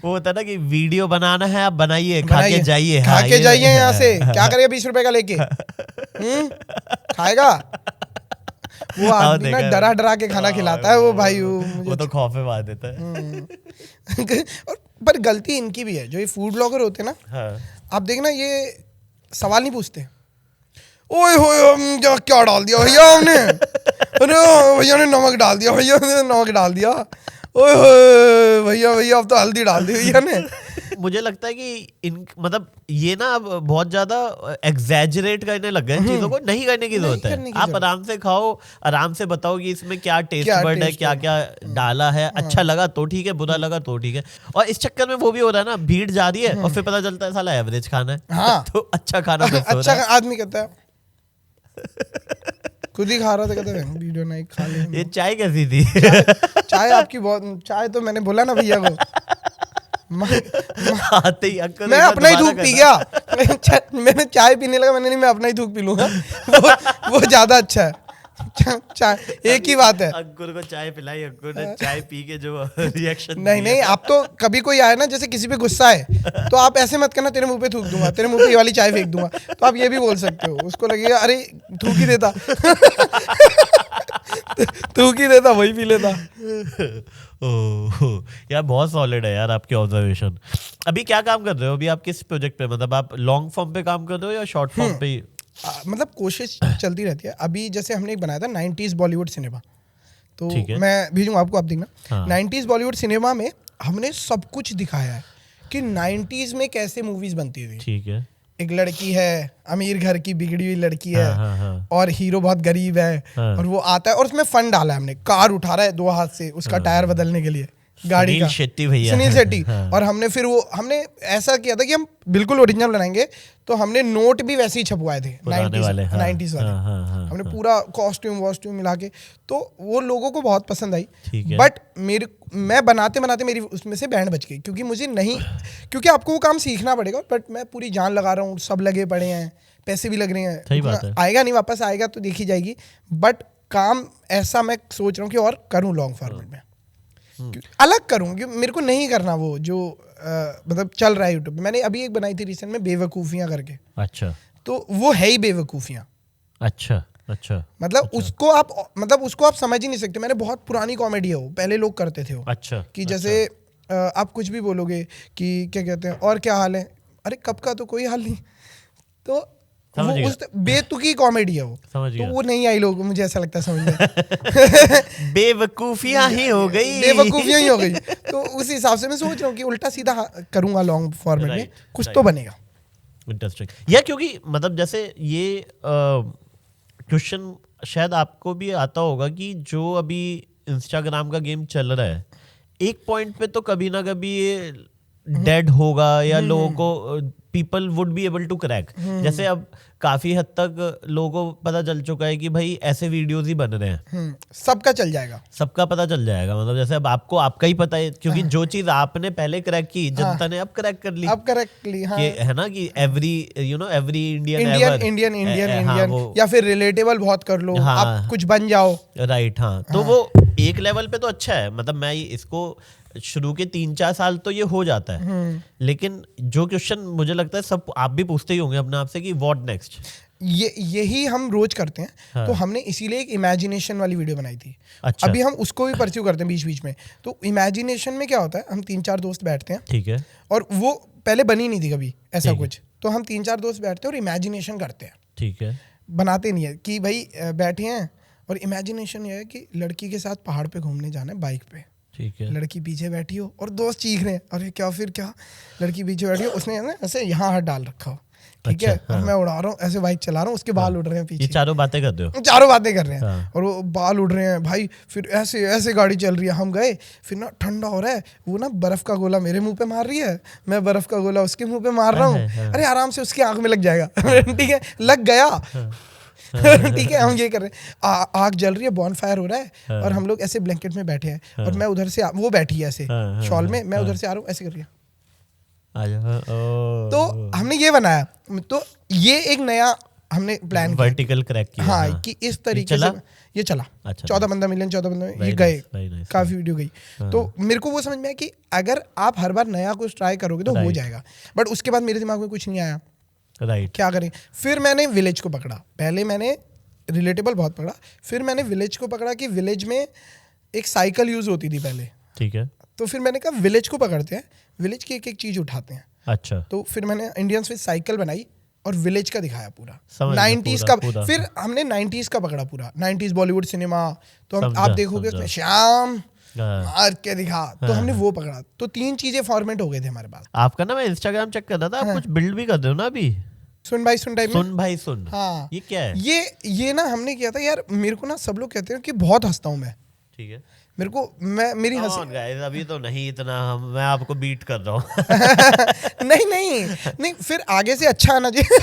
होता है ना कि वीडियो बनाना है, आप बनाइए, खा के जाइए, खा के जाइए यहाँ से, क्या करेगा 20 रुपए का लेके, खाएगा वो आदमी ना, डरा डरा के खाना खिलाता है वो भाई, वो तो खौफे मार देता है। पर गलती इनकी भी है, जो ये फूड ब्लॉगर होते हैं ना, आप देखना ये सवाल नहीं पूछते, ओए होए क्या डाल दिया भैया हमने, अरे भैया ने नमक डाल दिया, भैया ने नमक डाल दिया, ओए होए भैया अब तो हल्दी डाल दी भैया ने। मुझे लगता है कि मतलब ये ना अब बहुत ज्यादा एग्जैजरेट करने लग गए चीजों को, नहीं करने की जरूरत है। आप आराम से खाओ, आराम से बताओ कि इसमें क्या टेस्ट वर्ड है, क्या क्या डाला है, अच्छा लगा तो ठीक है, बुरा लगा तो ठीक है। और इस चक्कर में वो भी हो रहा है ना, भीड़ जा रही है और फिर पता चलता है साला एवरेज खाना है, तो अच्छा खाना अच्छा आदमी कहता है, खुद ही खा रहा था, कहते हैं वीडियो नहीं खा ले। ये चाय कैसी थी? चाय आपकी बहुत, चाय तो मैंने बोला ना भैया को, आते ही मैं अपना ही थूक पी गया, मैंने चाय पीने लगा, मैंने नहीं, मैं अपना ही थूक पी लूंगा, वो ज्यादा अच्छा है। चाय एक ही बात है, अंकुर को चाय पिलाई, अंकुर ने चाय पी के जो रिएक्शन, नहीं आप तो कभी कोई आए ना, जैसे किसी पे गुस्सा है तो आप ऐसे मत करना तेरे मुंह पे थूक दूंगा, तेरे मुंह पे ये वाली चाय फेंक दूंगा, तो आप ये भी बोल सकते हो, उसको लगेगा अरे थूक ही देता, थूक ही देता, वही पी लेता। यार बहुत सॉलिड है यार आपकी ऑब्जर्वेशन। अभी क्या काम कर रहे हो? अभी आप किस प्रोजेक्ट पे, मतलब आप लॉन्ग फॉर्म पे काम कर रहे हो या शॉर्ट फॉर्म पे? मतलब कोशिश चलती रहती है। अभी जैसे हमने एक बनाया था 90s बॉलीवुड सिनेमा, तो मैं भेजूंगा आपको, आप देखना। 90s बॉलीवुड सिनेमा में हमने सब कुछ दिखाया है कि 90s में कैसे मूवीज बनती थी। ठीक है, एक लड़की है, अमीर घर की बिगड़ी हुई लड़की है, और हीरो बहुत गरीब है, और वो आता है और उसमें फन डाला है हमने, कार उठा रहा है 2 हाथ से उसका टायर बदलने के लिए, गाड़ी का, सुनील शेट्टी। और हमने फिर हमने ऐसा किया था कि हम बिल्कुल ओरिजिनल बनाएंगे, तो हमने नोट भी वैसे ही छपवाए थे 90s वाले। हमने पूरा कॉस्ट्यूम मिला के, तो वो लोगों को बहुत पसंद आई। बट मैं बनाते मेरी उसमें से बैंड बच गई, क्योंकि आपको वो काम सीखना पड़ेगा, बट मैं पूरी जान लगा रहा हूँ, सब लगे पड़े हैं, पैसे भी लग रहे हैं, सही बात है। आएगा नहीं, वापस आएगा तो देखी जाएगी, बट काम ऐसा मैं सोच रहा हूँ कि और करूँ लॉन्ग फॉर्मेट में, अलग करूँ, कि मेरे को नहीं करना वो जो मतलब चल रहा है यूट्यूब पे। मैंने अभी एक बनाई थी रिसेंट में, बेवकूफियां करके। अच्छा, तो वो है ही बेवकूफियां। अच्छा, मतलब उसको आप समझ ही नहीं सकते। मैंने बहुत पुरानी कॉमेडी है वो, पहले लोग करते थे वो। अच्छा, कि जैसे आप कुछ भी बोलोगे कि क्या कहते हैं, और क्या हाल है, अरे कब का तो कोई हाल नहीं, तो वो उस बेतुकी कॉमेडी है वो, तो वो नहीं आई लोग, मुझे ऐसा लगता है समझ में। बेवकूफियां ही हो गई। तो उस हिसाब से मैं सोच रहा हूँ कि उल्टा सीधा करूंगा लॉन्ग फॉर्मेट में, कुछ तो बनेगा। इंटरेस्टिंग। या क्योंकि मतलब जैसे ये क्वेश्चन शायद आपको भी आता होगा कि जो अभी इंस्टाग्राम का गेम चल रहा है, एक पॉइंट पे तो कभी ना कभी ये डेड होगा, या लोगों को people would be able to crack. जैसे अब काफी हद तक लोगों को पता चल चुका है कि भाई ऐसे वीडियोस ही बन रहे हैं, सबका चल जाएगा, सबका पता चल जाएगा। मतलब जैसे अब आपको आपका ही पता है, क्योंकि जो चीज आपने पहले क्रैक की, जनता ने अब क्रैक कर ली। हाँ। है ना कि एवरी इंडियन या फिर रिलेटेबल बहुत कर लो, आप कुछ बन जाओ, राइट। हाँ, तो वो एक लेवल पे तो अच्छा है। मतलब मैं इसको शुरू के 3-4 साल तो ये हो जाता है, लेकिन जो क्वेश्चन मुझे लगता है सब आप भी पूछते ही होंगे अपने आप से कि व्हाट नेक्स्ट। यही हम रोज करते हैं। हाँ। तो हमने इसीलिए एक इमेजिनेशन वाली वीडियो बनाई थी। अच्छा। अभी हम उसको भी परस्यू करते हैं बीच बीच में। तो इमेजिनेशन में क्या होता है, हम 3-4 दोस्त बैठते हैं, ठीक है, और वो पहले बनी नहीं थी कभी ऐसा कुछ, तो हम 3-4 दोस्त बैठते हैं और इमेजिनेशन करते हैं, ठीक है, बनाते नहीं है कि भाई बैठे हैं, और इमेजिनेशन ये है कि लड़की के साथ पहाड़ पे घूमने जाना है बाइक पे, ठीक है, लड़की पीछे बैठी हो और दोस्त चीख रहे हैं, अरे क्या फिर क्या, लड़की पीछे बैठी हो, उसने ऐसे यहाँ हाथ डाल रखा हो, ठीक है, और मैं उड़ा रहा हूँ, ऐसे बाइक चला रहा हूँ, उसके बाल उड़ रहे हैं पीछे। ये चारों बातें कर रहे हो? चारों बातें कर रहे हैं, और वो बाल उड़ रहे हैं भाई। फिर ऐसे ऐसे गाड़ी चल रही है, हम गए, फिर ना ठंडा हो रहा है, वो ना बर्फ का गोला मेरे मुंह पे मार रही है, मैं बर्फ का गोला उसके मुंह पे मार रहा हूँ, अरे आराम से उसकी आंख में लग जाएगा, ठीक है, लग गया, ठीक है, हम ये कर रहे हैं, आग जल रही है, बॉनफायर हो रहा है, और हम लोग ऐसे ब्लैंकेट में बैठे हैं, और मैं उधर से, वो बैठी है ऐसे शॉल में, मैं उधर से आ रहा हूँ, ऐसे कर रही है। तो हमने ये बनाया, तो ये एक नया हमने प्लान वर्टिकल क्रैक किया। हाँ कि इस तरीके से ये चला। अच्छा, 14 मिलियन ये गए, काफी वीडियो गई। तो मेरे को वो समझ में आया कि अगर आप हर बार नया कुछ ट्राई करोगे तो हो जाएगा, बट उसके बाद मेरे दिमाग में कुछ नहीं आया, राइट क्या करें। फिर मैंने विलेज को पकड़ा, पहले मैंने रिलेटेबल बहुत पकड़ा, फिर मैंने विलेज को पकड़ा कि विलेज में एक साइकिल यूज होती थी पहले, ठीक है। तो फिर मैंने कहा विलेज को पकड़ते हैं, विलेज की एक एक चीज उठाते हैं। अच्छा, तो फिर मैंने इंडियंस विद साइकिल बनाई और विलेज का दिखाया पूरा, 90s का फिर हमने 90s का पकड़ा पूरा, 90s बॉलीवुड सिनेमा। तो आप देखोगे उसमें श्याम मार के दिखा, तो हमने वो पकड़ा। तो 3 चीजें फॉर्मेट हो गए थे हमारे पास। आपका ना मैं इंस्टाग्राम चेक कर रहा था, आप कुछ बिल्ड भी कर रहे हो ना अभी, सुन भाई सुन टाइप में। सुन भाई सुन, हाँ ये क्या है? ये ना हमने किया था यार। मेरे को ना सब लोग कहते हैं कि बहुत हंसता हूँ मैं, ठीक है। मेरे को मेरी हंसी अभी तो नहीं इतना, मैं आपको बीट कर रहा हूँ। नहीं फिर आगे से अच्छा आना चाहिए।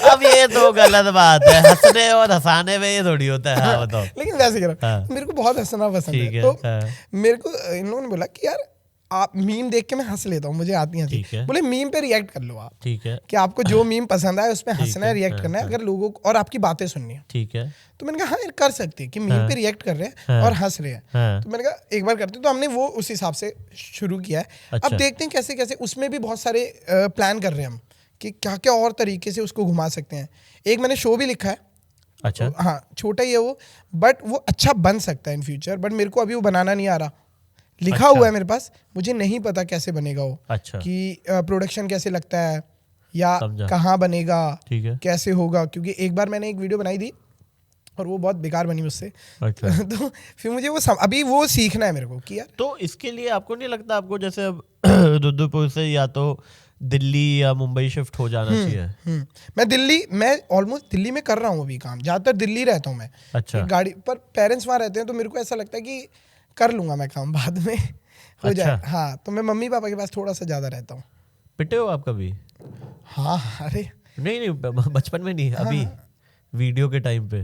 अब ये तो गलत बात है, हंसने और हंसाने में ये थोड़ी होता है। हाँ बताओ। लेकिन वैसे कह रहा हूँ, मेरे को बहुत हंसना पसंद है। तो मेरे को इन लोगों ने बोला कि यार आप मीम देख के मैं हंस लेता हूँ, मुझे आती है। बोले मीम पे रिएक्ट कर लो आप, ठीक है, कि आपको जो मीम पसंद आए उस पे हंसना है, रिएक्ट करना है, अगर लोगों को और आपकी बातें सुननी है, ठीक है। तो मैंने कहा हाँ कर सकते हैं कि मीम पे रिएक्ट कर रहे हैं और हंस रहे हैं। तो मैंने कहा एक बार करते हैं। तो हमने वो उस हिसाब से शुरू किया है। अब देखते हैं कैसे कैसे, उसमें भी बहुत सारे प्लान कर रहे हैं हम कि क्या क्या और तरीके से उसको घुमा सकते हैं। एक मैंने शो भी लिखा है, अच्छा हाँ, छोटा ही है वो, बट वो अच्छा बन सकता है इन फ्यूचर, बट मेरे को अभी वो बनाना नहीं आ रहा। लिखा हुआ है मेरे पास, मुझे नहीं पता कैसे बनेगा वो, अच्छा, कि प्रोडक्शन कैसे लगता है या कहाँ बनेगा, कैसे होगा, क्योंकि एक बार मैंने एक वीडियो बनाई थी और वो बहुत बेकार बनी मुझसे। अच्छा। तो फिर मुझे वो अभी वो सीखना है मेरे को कि यार। तो इसके लिए आपको नहीं लगता आपको जैसे अब रुद्रपुर से या तो दिल्ली या मुंबई शिफ्ट हो जाना चाहिए? मैं ऑलमोस्ट दिल्ली में कर रहा हूँ अभी काम, ज्यादातर दिल्ली रहता हूँ मैं। अच्छा। गाड़ी पर पेरेंट्स वहाँ रहते हैं, तो मेरे को ऐसा लगता है कि कर लूंगा मैं काम बाद में हो जाए। हाँ, तो मैं मम्मी पापा के पास थोड़ा सा ज्यादा रहता हूँ। पिटे हो आप कभी? हाँ, अरे नहीं बचपन में नहीं, अभी वीडियो के टाइम पे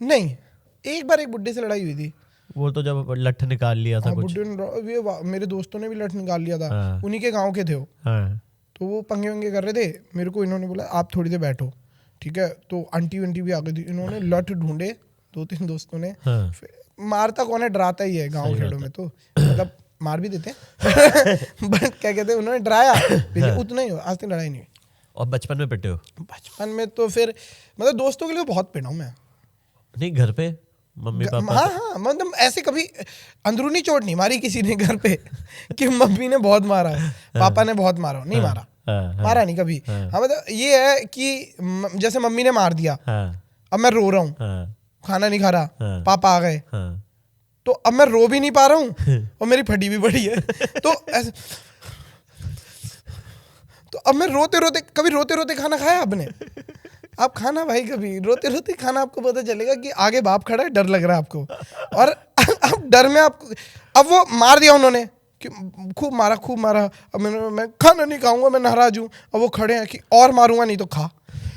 नहीं। एक बार एक बुड्ढे से लड़ाई हुई थी, वो तो जब लठ निकाल लिया था कुछ। मेरे दोस्तों ने भी लठ निकाल लिया था, उन्हीं के गांव के थे वो। तो वो पंगे वंगे कर रहे थे, मेरे को इन्होंने बोला आप थोड़ी देर बैठो, ठीक है। तो आंटी वंटी भी आ गई थी, इन्होंने लठ ढूंढे 2-3 दोस्तों ने। मारता कौन है, डराता ही है गाँव खेड़ों में, तो मतलब मार भी देते हैं। बट क्या कहते हैं, उन्होंने डराया, उतना ही हो, आज तक लड़ाई नहीं हुई। और बचपन में पिटे हो? बचपन में तो फिर मतलब दोस्तों के लिए बहुत पिटा हूँ मैं। नहीं, घर पे मम्मी पापा? हाँ, मतलब ऐसे कभी अंदरूनी चोट नहीं मारी किसी ने घर पे कि मम्मी ने बहुत मारा है, पापा ने बहुत मारा, नहीं मारा, मारा नहीं कभी। हाँ, मतलब ये है कि जैसे मम्मी ने मार दिया, अब मैं रो रहा हूँ, खाना नहीं खा रहा, पापा आ गए, तो अब मैं रो भी नहीं पा रहा हूँ और मेरी फटी भी बड़ी है। तो ऐसे, तो अब मैं कभी रोते रोते खाना खाया आपने? आप खाना भाई, कभी रोते रोते खाना, आपको पता चलेगा कि आगे बाप खड़ा है, डर लग रहा है आपको, और अब डर में आपको, अब वो मार दिया उन्होंने, खूब मारा, अब मैं खाना नहीं खाऊंगा, मैं नाराज हूँ। अब वो खड़े हैं कि और मारूंगा नहीं तो खा।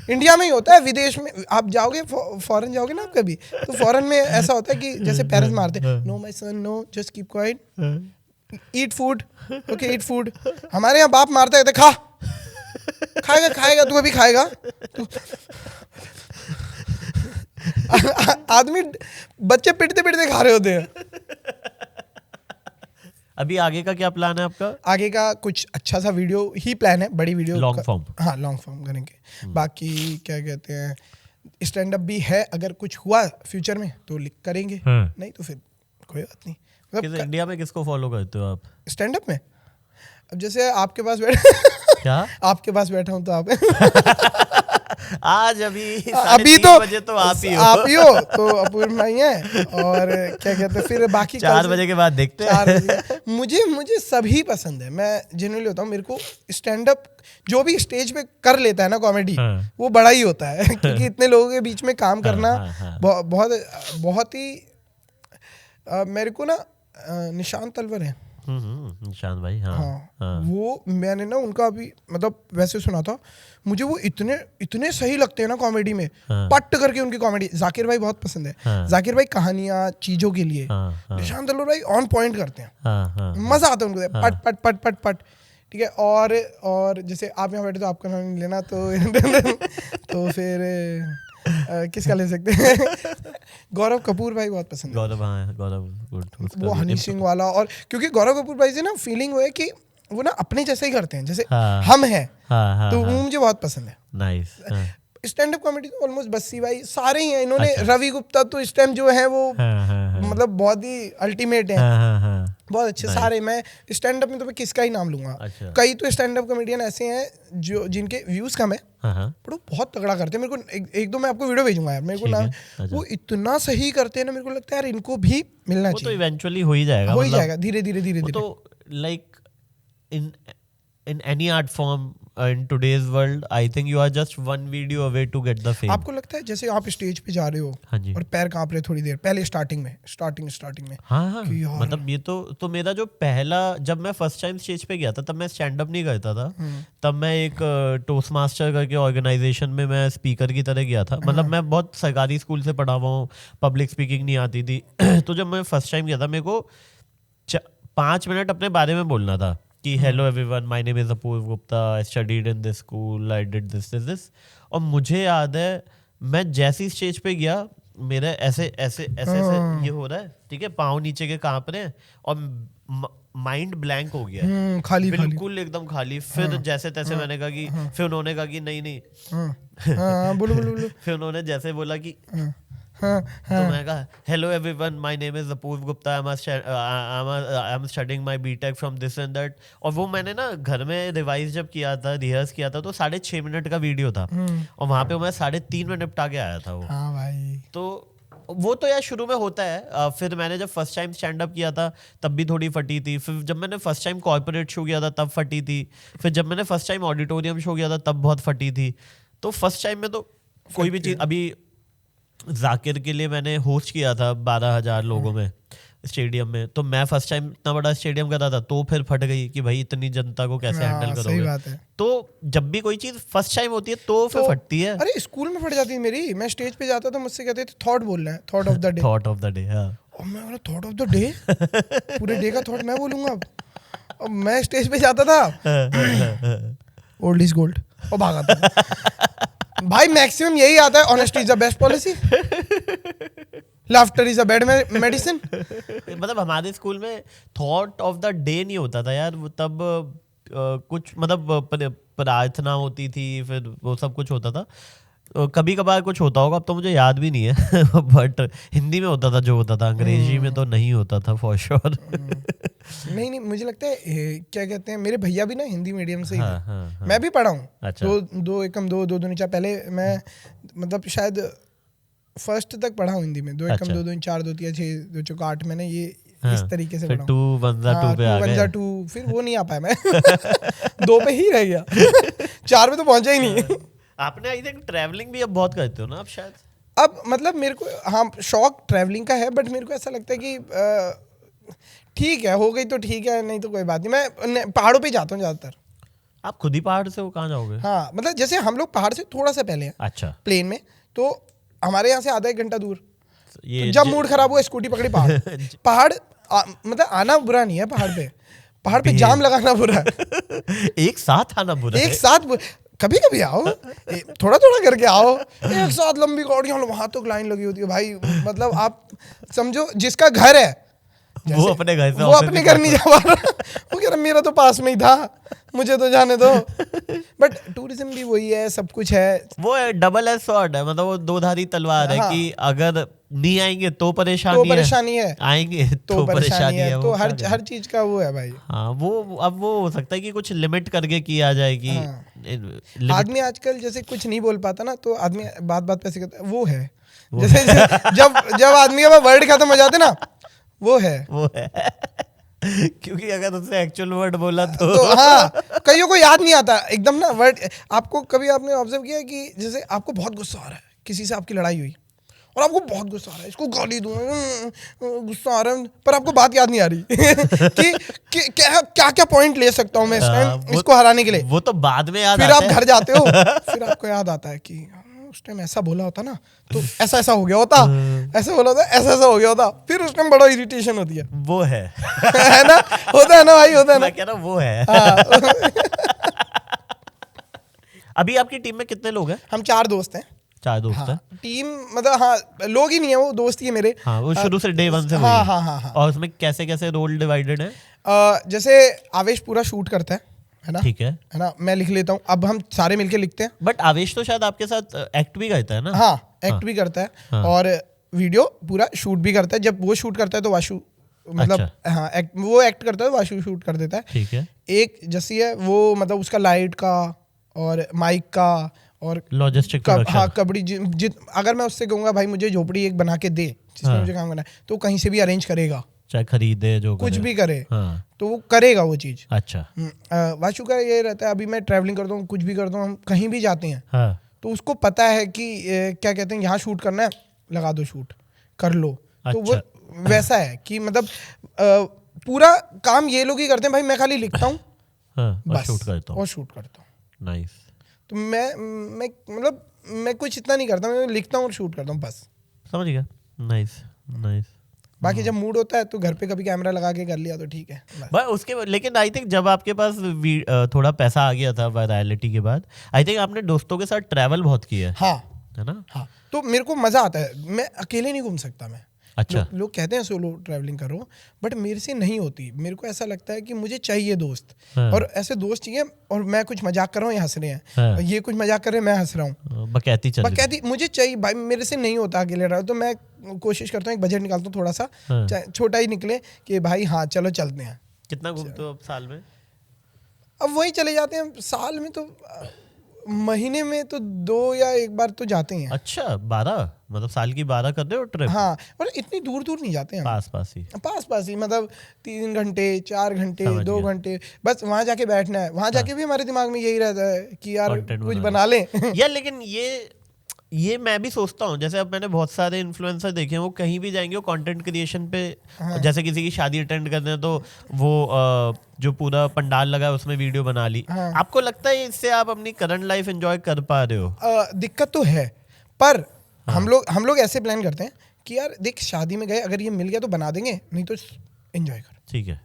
इंडिया में ही होता है, विदेश में आप जाओगे, फॉरेन जाओगे ना आप कभी, तो फॉरेन में ऐसा होता है कि जैसे पेरेंट्स मारते, no my son no, just keep quiet, eat food, okay eat food. हमारे यहाँ बाप मारता है तो खा, खाएगा तू, अभी खाएगा तू। आदमी, बच्चे पिटते पिटते खा रहे होते हैं। अभी आगे का क्या प्लान है आपका? आगे का कुछ अच्छा सा वीडियो ही प्लान है, बड़ी वीडियो, लॉन्ग फॉर्म। हाँ, लॉन्ग फॉर्म करेंगे। बाकी क्या कहते हैं, स्टैंड अप भी है, अगर कुछ हुआ फ्यूचर में तो करेंगे, नहीं तो फिर कोई बात नहीं। मतलब इंडिया में किसको फॉलो करते हो आप स्टैंड अप में? अब जैसे आपके पास क्या आपके पास बैठा हूँ तो आप आज अभी तो बजे तो आप ही हो तो अपूर्व भाई है, और क्या कहते हैं फिर बाकी 4 बजे के बाद देखते हैं। मुझे सभी पसंद है, मैं जेन्युइनली होता हूँ। मेरे को स्टैंड अप जो भी स्टेज पे कर लेता है ना कॉमेडी, वो बड़ा ही होता है, क्योंकि इतने लोगों के बीच में काम करना बहुत ही मेरे को ना निशान तलवर है, निशान भाई। हाँ, वो मैंने ना उनका अभी मतलब वैसे सुना था, मुझे वो इतने सही लगते हैं ना कॉमेडी में, पट करके उनकी कॉमेडी। जाकिर भाई बहुत पसंद है, जाकिर भाई कहानियां चीजों के लिए, निशान तलवर भाई ऑन पॉइंट करते हैं, मजा आता है उनको, पट पट पट पट पट। ठीक है। और जैसे आप यहाँ बैठे तो आपका नाम नहीं लेना, तो फिर किसका ले सकते हैं? गौरव कपूर भाई बहुत पसंद है। गौरव, हाँ गौरव गुड। वो हनी सिंह वाला, और क्योंकि गौरव कपूर भाई से ना फीलिंग वो है कि वो ना अपने जैसा ही करते हैं जैसे हम हैं, तो वो मुझे बहुत पसंद है। नाइस। स्टैंड अप कॉमेडी तो ऑलमोस्ट बस्सी भाई सारे ही हैं इन्होंने। रवि गुप्ता तो इस टाइम जो है वो मतलब बहुत ही अल्टीमेट है, बहुत अच्छे सारे। मैं स्टैंड अप में तो मैं किसका ही नाम लूंगा। कई तो स्टैंड अप कॉमेडियन ऐसे हैं जो जिनके व्यूज कम है पर वो बहुत तगड़ा करते हैं। मेरे को एक दो मैं आपको वीडियो भेजूंगा यार, मेरे को नाम वो इतना सही करते हैं ना, मेरे को लगता है यार इनको भी मिलना चाहिए। तो इवेंचुअली हो ही जाएगा, हो ही जाएगा धीरे धीरे। तो like in any art form in today's world, I think you are just one video away to get the fame. आपको लगता है जैसे आप स्टेज पे जा रहे हो और पैर कांप रहे थोड़ी देर पहले स्टार्टिंग में हाँ मतलब ये तो मेरा जो पहला, जब मैं फर्स्ट टाइम स्टेज पे गया था तब मैं स्टैंड अप नहीं करता था, तब मैं एक टोस्ट मास्टर करके ऑर्गेनाइजेशन में मैं स्पीकर की तरह गया था। मतलब मैं बहुत सरकारी स्कूल से पढ़ा हुआ हूँ, पब्लिक स्पीकिंग नहीं आती थी। तो जब मैं फर्स्ट टाइम गया था मेरे को 5 मिनट अपने बारे में बोलना था कि hello everyone, my name is Apurva Gupta, I studied in this school, I did this. और मुझे याद है मैं जैसी स्टेज पे गया मेरे ऐसे ये हो रहा है, ठीक है, पाँव नीचे के कांप रहे हैं और माइंड ब्लैंक हो गया है, खाली बिल्कुल एकदम खाली। फिर जैसे तैसे मैंने कहा कि फिर उन्होंने कहा कि नहीं बोलो फिर उन्होंने जैसे बोला कि तो मैं कहा hello everyone, my name is Apurva Gupta, I am studying my BTech from this and that. और वो मैंने ना घर में रिवाइज जब किया था, रिहर्स किया था, तो 6.5 मिनट का वीडियो था और वहां पे मैं 3.5 मिनट निपटा के आया था वो। हाँ भाई, तो वो तो यार शुरू में होता है। फिर मैंने जब फर्स्ट टाइम स्टैंड अप किया था तब भी थोड़ी फटी थी। फिर जब मैंने फर्स्ट टाइम कॉर्पोरेट शो किया था तब फटी थी। फिर जब मैंने फर्स्ट टाइम ऑडिटोरियम शो किया था तब बहुत फटी थी। तो फर्स्ट टाइम में तो कोई भी चीज़, अभी जाकिर के लिए मैंने होस्ट किया था 12,000 लोगों में स्टेडियम में, तो मैं फर्स्ट टाइम इतना बड़ा स्टेडियम कर रहा था तो फिर फट गई कि भाई इतनी जनता को कैसे हैंडल करोगे। सही बात है। तो जब भी कोई चीज फर्स्ट टाइम होती है तो फिर फटती है। अरे स्कूल में फट जाती है मेरी। मैं स्टेज पे जाता था, मुझसे कहते थे थॉट बोलना है, thought of the day. Thought of the day, हाँ। और मैं बोला थॉट ऑफ द डे, पूरे डे का थॉट मैं बोलूंगा अब। और मैं स्टेज पे जाता था, ओल्ड इज गोल्ड, और भागा था। भाई मैक्सिमम यही आता है, honesty is the best policy, laughter is a bed medicine. मतलब हमारे स्कूल में थॉट ऑफ द डे नहीं होता था यार, तब कुछ मतलब प्रार्थना होती थी, फिर वो सब कुछ होता था। कभी कभार कुछ होता होगा, अब तो मुझे याद भी नहीं है बट हिंदी में होता था जो होता था, अंग्रेजी में तो नहीं होता था फॉर श्योर। नहीं मुझे लगता है क्या कहते हैं, मेरे भैया भी ना हिंदी मीडियम से ही मैं भी पढ़ा हूँ। अच्छा। दो एकम दो दूनी चार, पहले मैं मतलब शायद फर्स्ट तक पढ़ा हूँ हिंदी में। 2 एकम 2 दूनी 4 2 3 6 2 चौका 8 मैंने ये इस तरीके से पढ़ा। 2 1 2 पे आ गए। 2 फिर वो नहीं आ पाया मैं 2 पे ही रह गया 4 पे तो पहुंचा ही नहीं। आपने आई थिंक ट्रैवलिंग भी अब बहुत करते हो ना आप शायद। अब मतलब मेरे को हाँ शौक ट्रैवलिंग का है, बट मेरे को ऐसा लगता है कि ठीक है, हो गई तो ठीक है, नहीं तो कोई बात नहीं। मैं पहाड़ों पे जाता हूँ ज़्यादातर। आप खुद ही पहाड़ से हो, कहाँ जाओगे? हाँ मतलब जैसे हम लोग पहाड़ से थोड़ा सा पहले हैं, अच्छा, प्लेन में, तो हमारे यहाँ से आधा 1 घंटा दूर। ये जब मूड खराब हुआ स्कूटी पकड़ी पहाड़ मतलब आना बुरा नहीं है, पहाड़ पे जाम लगाना बुरा है। एक साथ आना बुरा है। एक साथ कभी कभी आओ, थोड़ा थोड़ा करके आओ, एक साथ लंबी गाड़ियां, वहां तो लाइन लगी होती है भाई। मतलब आप समझो जिसका घर है वो अपने घर से, वो अपने घर नहीं जा पा रहा, वो कह रहा मेरा तो पास में ही था, मुझे तो जाने दो। बट टूरिज्म भी वही है, सब कुछ है, वो डबल एज स्वॉर्ड है, मतलब वो 2-धारी तलवार है। हाँ। कि अगर नहीं आएंगे तो परेशानी है, आएंगे तो परेशानी है। तो हर चीज का वो है भाई। हाँ वो अब वो हो सकता है कि कुछ लिमिट करके किया जाए कि हाँ। आदमी आजकल जैसे कुछ नहीं बोल पाता ना, तो आदमी बात पे ऐसे कहता है वो है, जैसे जब आदमी का वर्ड खत्म हो जाते ना, वो है क्योंकि अगर उससे एक्चुअल वर्ड बोला तो हाँ, कईयों को याद नहीं आता एकदम ना वर्ड। आपको कभी आपने ऑब्जर्व किया कि जैसे आपको बहुत गुस्सा आ रहा है, किसी से आपकी लड़ाई हुई और आपको बहुत गुस्सा आ रहा है, इसको गाली दूं, गुस्सा आ रहा है, पर आपको बात याद नहीं आ रही कि क्या पॉइंट ले सकता हूँ मैं इस टाइम इसको हराने के लिए। वो तो बाद में याद फिर आप घर जाते हो, फिर आपको याद आता है कि उस टाइम ऐसा बोला होता ना तो ऐसा ऐसा हो गया होता, ऐसा बोला होता ऐसा ऐसा हो गया होता, फिर उस टाइम बड़ा इरिटेशन होती है। वो है है ना, होता है ना भाई, होता है ना। मैं कह रहा हूँ वो है। अभी आपकी टीम में कितने लोग हैं? हम 4 दोस्त हैं। 4 दोस्त हाँ, हैं। टीम मतलब हाँ लोग ही नहीं है, वो दोस्त ही है मेरे। हाँ, वो शुरू से डे 1 से वही हाँ है। हाँ हाँ हाँ। और उसमें कैसे कैसे रोल डिवाइडेड है? जैसे आवेश पूरा शूट करता है ना, ठीक है। है ना, मैं लिख लेता हूँ, अब हम सारे मिलके लिखते हैं। बट आवेश तो शायद आपके साथ एक्ट भी करता है ना? हाँ, एक्ट भी करता है। हाँ। और वीडियो पूरा शूट भी करता है। जब वो शूट करता है तो वाशु मतलब अच्छा। हाँ वो एक्ट करता है, वाशु शूट कर देता है। ठीक है। एक जैसी है वो मतलब उसका लाइट का और माइक का और लॉजिस्टिक प्रोडक्शन। हाँ कबड्डी अगर मैं उससे कहूँगा भाई मुझे झोपड़ी एक बना के दे जिसमें हाँ। मुझे काम करना है, तो कहीं से भी अरेंज करेगा, चाहे खरीदे जो कुछ करे। भी करे हाँ। तो वो करेगा वो चीज़। अच्छा। वाशु का ये रहता है, अभी मैं ट्रैवलिंग करता हूँ, कुछ भी करता हूँ, हम कहीं भी जाते हैं हाँ। तो उसको पता है कि क्या कहते हैं, यहाँ शूट करना है, लगा दो शूट कर लो। तो वो वैसा है कि मतलब पूरा काम ये लोग ही करते हैं भाई, मैं खाली लिखता हूँ हाँ, और बस शूट करता हूँ। और शूट करता हूँ। नाइस। तो मैं मतलब मैं कुछ इतना नहीं करता, मैं लिखता हूँ और शूट करता हूँ बस। समझ गया। Nice nice. बाकी जब मूड होता है तो घर पे कभी कैमरा लगा के कर लिया तो ठीक है बस। भाई उसके लेकिन आई थिंक जब आपके पास थोड़ा पैसा आ गया था वायरलिटी के बाद, आई थिंक आपने दोस्तों के साथ ट्रैवल बहुत किया हाँ है ना? हाँ, तो मेरे को मजा आता है, मैं अकेले नहीं घूम सकता मैं। अच्छा। लोग कहते हैं सोलो ट्रैवलिंग करो, बट मेरे से नहीं होती। मेरे को ऐसा लगता है कि मुझे चाहिए दोस्त। हाँ। और ऐसे दोस्त चाहिए, और मैं कुछ मजाक कर रहा हूँ ये हंस रहे हैं, हाँ। ये कुछ मजाक कर रहे हैं मैं हंस रहा हूँ, बकैती चल रही है। बकैती मुझे चाहिए भाई, मेरे से नहीं होता अकेले रहा। तो मैं कोशिश करता हूँ, एक बजट निकालता हूँ थोड़ा सा, हाँ। चाहे छोटा ही निकले कि भाई हाँ चलो चलते हैं। कितना घूमते हो अब साल में? अब वही चले जाते हैं, साल में तो महीने में तो 2 या 1 बार तो जाते हैं। अच्छा, 12 मतलब साल की 12 कर रहे हो ट्रिप? हाँ, और इतनी दूर दूर नहीं जाते हैं, पास पास ही। पास ही, मतलब 3 घंटे 4 घंटे समझ 2 गया। घंटे बस वहां जाके बैठना है। वहां जाके भी हमारे दिमाग में यही रहता है कि यार Content कुछ बना बना लें। यार लेकिन ये मैं भी सोचता हूँ, जैसे अब मैंने बहुत सारे इन्फ्लुएंसर देखे हैं, वो कहीं भी जाएंगे वो कंटेंट क्रिएशन पे। जैसे किसी की शादी अटेंड करते हैं तो वो जो पूरा पंडाल लगा है उसमें वीडियो बना ली। आपको लगता है इससे आप अपनी करंट लाइफ एंजॉय कर पा रहे हो? दिक्कत तो है, पर हम लोग ऐसे प्लान करते हैं कि यार देख शादी में गए, अगर ये मिल गया तो बना देंगे, नहीं तो एंजॉय कर। ठीक है।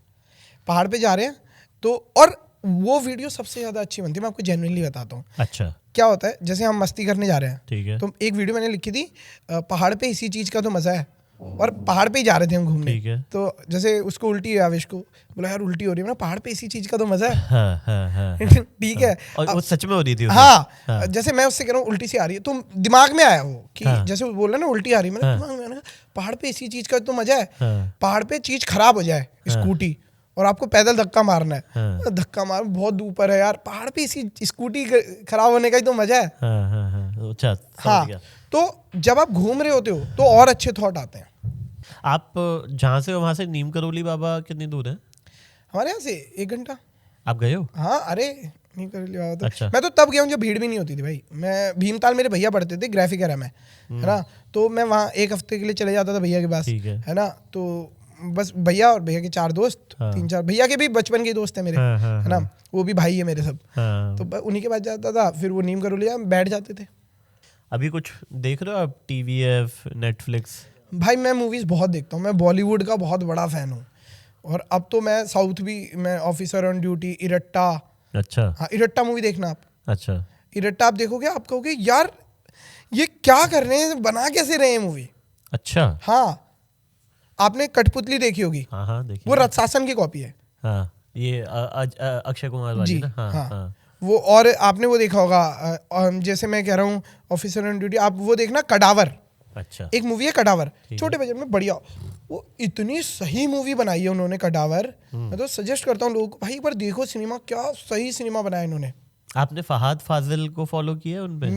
पहाड़ पे जा रहे हैं तो, और वो वीडियो सबसे ज्यादा अच्छी बनती है, मैं आपको जेन्युइनली बताता हूँ। अच्छा। क्या होता है, जैसे हम मस्ती करने जा रहे हैं, ठीक है। तो एक वीडियो मैंने लिखी थी, पहाड़ पे इसी चीज का तो मजा है, और पहाड़ पे ही जा रहे थे हम घूमने। ठीक है। तो जैसे उसको उल्टी है, आवेश को बोला यार उल्टी हो रही है ना, पहाड़ पे इसी चीज का तो मजा है। हाँ, हाँ, हाँ, ठीक है। और वो सच में हो रही थी उसमें? हाँ, जैसे मैं उससे कह रहा हूँ उल्टी सी आ रही है, तो दिमाग में आया वो कि हाँ। जैसे वो बोल रहा है ना उल्टी आ रही है, मैंने दिमाग में आया ना, पहाड़ पे इसी चीज का तो मजा है। हाँ। पहाड़ पे चीज खराब हो जाए, स्कूटी, और आपको पैदल धक्का मारना है। हाँ। धक्का मार बहुत ऊपर है यार, पहाड़ पे इसी स्कूटी खराब होने का ही तो मजा है। हाँ, हाँ, हाँ, अच्छा, समझ हाँ, गया। तो जब आप घूम रहे होते हो तो और अच्छे थॉट आते हैं। आप जहाँ से हो वहाँ से नीम करोली बाबा कितनी दूर है? हमारे यहाँ से 1 घंटा। आप गए हो? हाँ, अरे नहीं कर लिया तो। अच्छा। मैं तो तब गया हूँ जब भीड़ भी नहीं होती थी भाई। मैं भीमताल, मेरे भैया पढ़ते थे ग्राफिक एरा में, है ना, तो मैं वहाँ 1 हफ्ते के लिए चले जाता था भैया के पास, ठीक है ना। तो बस भैया और भैया के 4 दोस्त, हाँ। 3-4 भैया के भी बचपन के दोस्त हैं मेरे, हाँ, हाँ, है ना, वो भी भाई है मेरे सब। हाँ। तो उन्हीं के पास जाता था, फिर वो नीम करोली बैठ जाते थे। अभी कुछ देख रहे हो आप? TVF, Netflix? भाई मैं मूवीज बहुत देखता हूँ, मैं बॉलीवुड का बहुत बड़ा फैन हूँ, और अब तो मैं साउथ भी, मैं ऑफिसर ऑन ड्यूटी, इरट्टा। अच्छा। हाँ, इरट्टा मूवी देखना आप। अच्छा। इरट्टा आप देखोगे, आप कहोगे यार ये क्या कर रहे हैं, बना कैसे रहे हैं मूवी। अच्छा। हाँ, आपने कठपुतली देखी होगी? हाँ, हाँ, देखिए। वो रत्सासन की कॉपी है। हाँ, ये अक्षय कुमार वाली जी ना? हाँ, हाँ, हाँ। वो, और आपने वो देखा होगा, जैसे मैं कह रहा हूँ ऑफिसर ऑन ड्यूटी, आप वो देखना कडावर। अच्छा। एक मूवी है कडावर, छोटे बजट में बढ़िया, वो इतनी सही मूवी बनाई है उन्होंने कडावर। मैं तो सजेस्ट करता हूँ लोगों को, भाई एक बार देखो सिनेमा, क्या सही सिनेमा बनाया इन्होंने। आपने फहाद फाजिल को फॉलो किया है उनपे?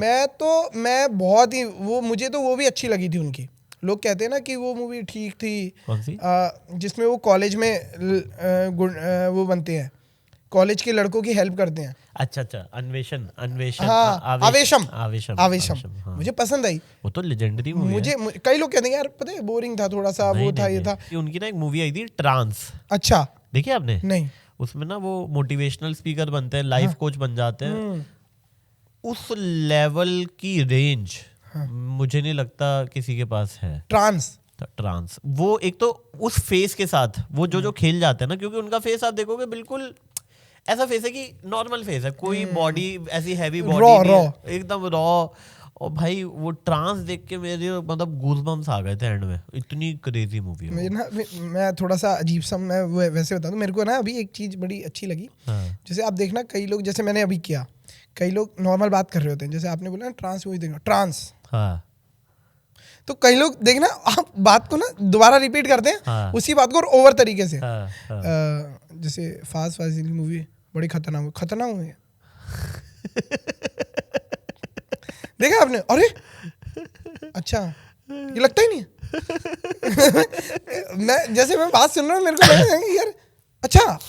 मैं बहुत ही, वो मुझे तो वो भी अच्छी लगी थी उनकी। लोग कहते हैं ना कि वो मूवी ठीक थी। कौन सी? जिसमें वो कॉलेज में वो बनते हैं, कॉलेज के लड़कों की हेल्प करते हैं। अच्छा, अन्वेषण। हाँ, आवेशम। आवेशम। हाँ। मुझे पसंद आई। वो तो लेजेंडरी मूवी है। मुझे कई लोग कहते हैं यार पता है बोरिंग था थोड़ा सा, वो था, ये था। उनकी ना एक मूवी आई थी ट्रांस। अच्छा, देखी आपने? नहीं। उसमें ना वो मोटिवेशनल स्पीकर बनते हैं, लाइफ कोच बन जाते हैं। उस लेवल की रेंज मुझे नहीं लगता किसी के पास है। ट्रांस वो एक तो उस फेस के साथ वो जो खेल जाते हैं ना, क्योंकि उनका फेस आप देखोगे बिल्कुल ऐसा फेस है कि नॉर्मल फेस है, कोई बॉडी ऐसी हैवी बॉडी नहीं है, एकदम रॉ। और भाई वो ट्रांस देख के मेरे मतलब गूज़बम्स आ गए थे एंड में, इतनी क्रेजी मूवी है ना। मैं थोड़ा सा अजीब सा मैं वैसे बता दूं, मेरे को ना अभी एक चीज बड़ी अच्छी लगी। जैसे आप देखना कई लोग, जैसे मैंने अभी किया, कई लोग नॉर्मल बात कर रहे होते हैं, जैसे आपने बोला ना ट्रांस मूवी देखना, ट्रांस, तो कई लोग देखना आप बात को ना दोबारा रिपीट करते हैं उसी बात को ओवर तरीके से। जैसे फास्ट फाजिल मूवी बड़ी खतरनाक मूवी है देखा आपने? अरे अच्छा, ये लगता ही नहीं मैं जैसे मैं बात सुन रहा हूँ मेरे को लग रहा है यार अच्छा।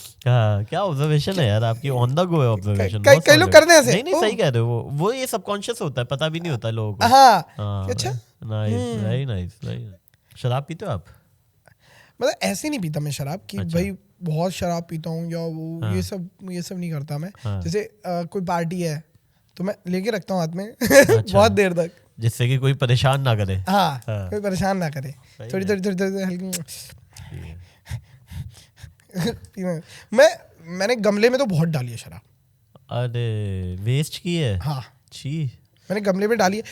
क्या ऑब्जर्वेशन है यार आपकी, ऑन द गो है ऑब्जर्वेशन। कई लोग करते हैं ऐसे। नहीं सही कह रहे हो, वो ये सबकॉन्शियस होता है, पता भी नहीं होता लोगों को। हाँ अच्छा, नाइस, वेरी नाइस। शराब पीते हो आप? मतलब ऐसे नहीं पीता मैं शराब कि भाई बहुत शराब पीता हूँ या वो ये सब नहीं करता मैं। जैसे कोई पार्टी है तो मैं लेके रखता हूँ हाथ में बहुत देर तक, जिससे कि कोई परेशान ना करे। कोई परेशान ना करे, थोड़ी हल्की मैंने गमले में तो बहुत डाली है शराब। अरे वेस्ट की है? हाँ छी, मैंने गमले में डाली है,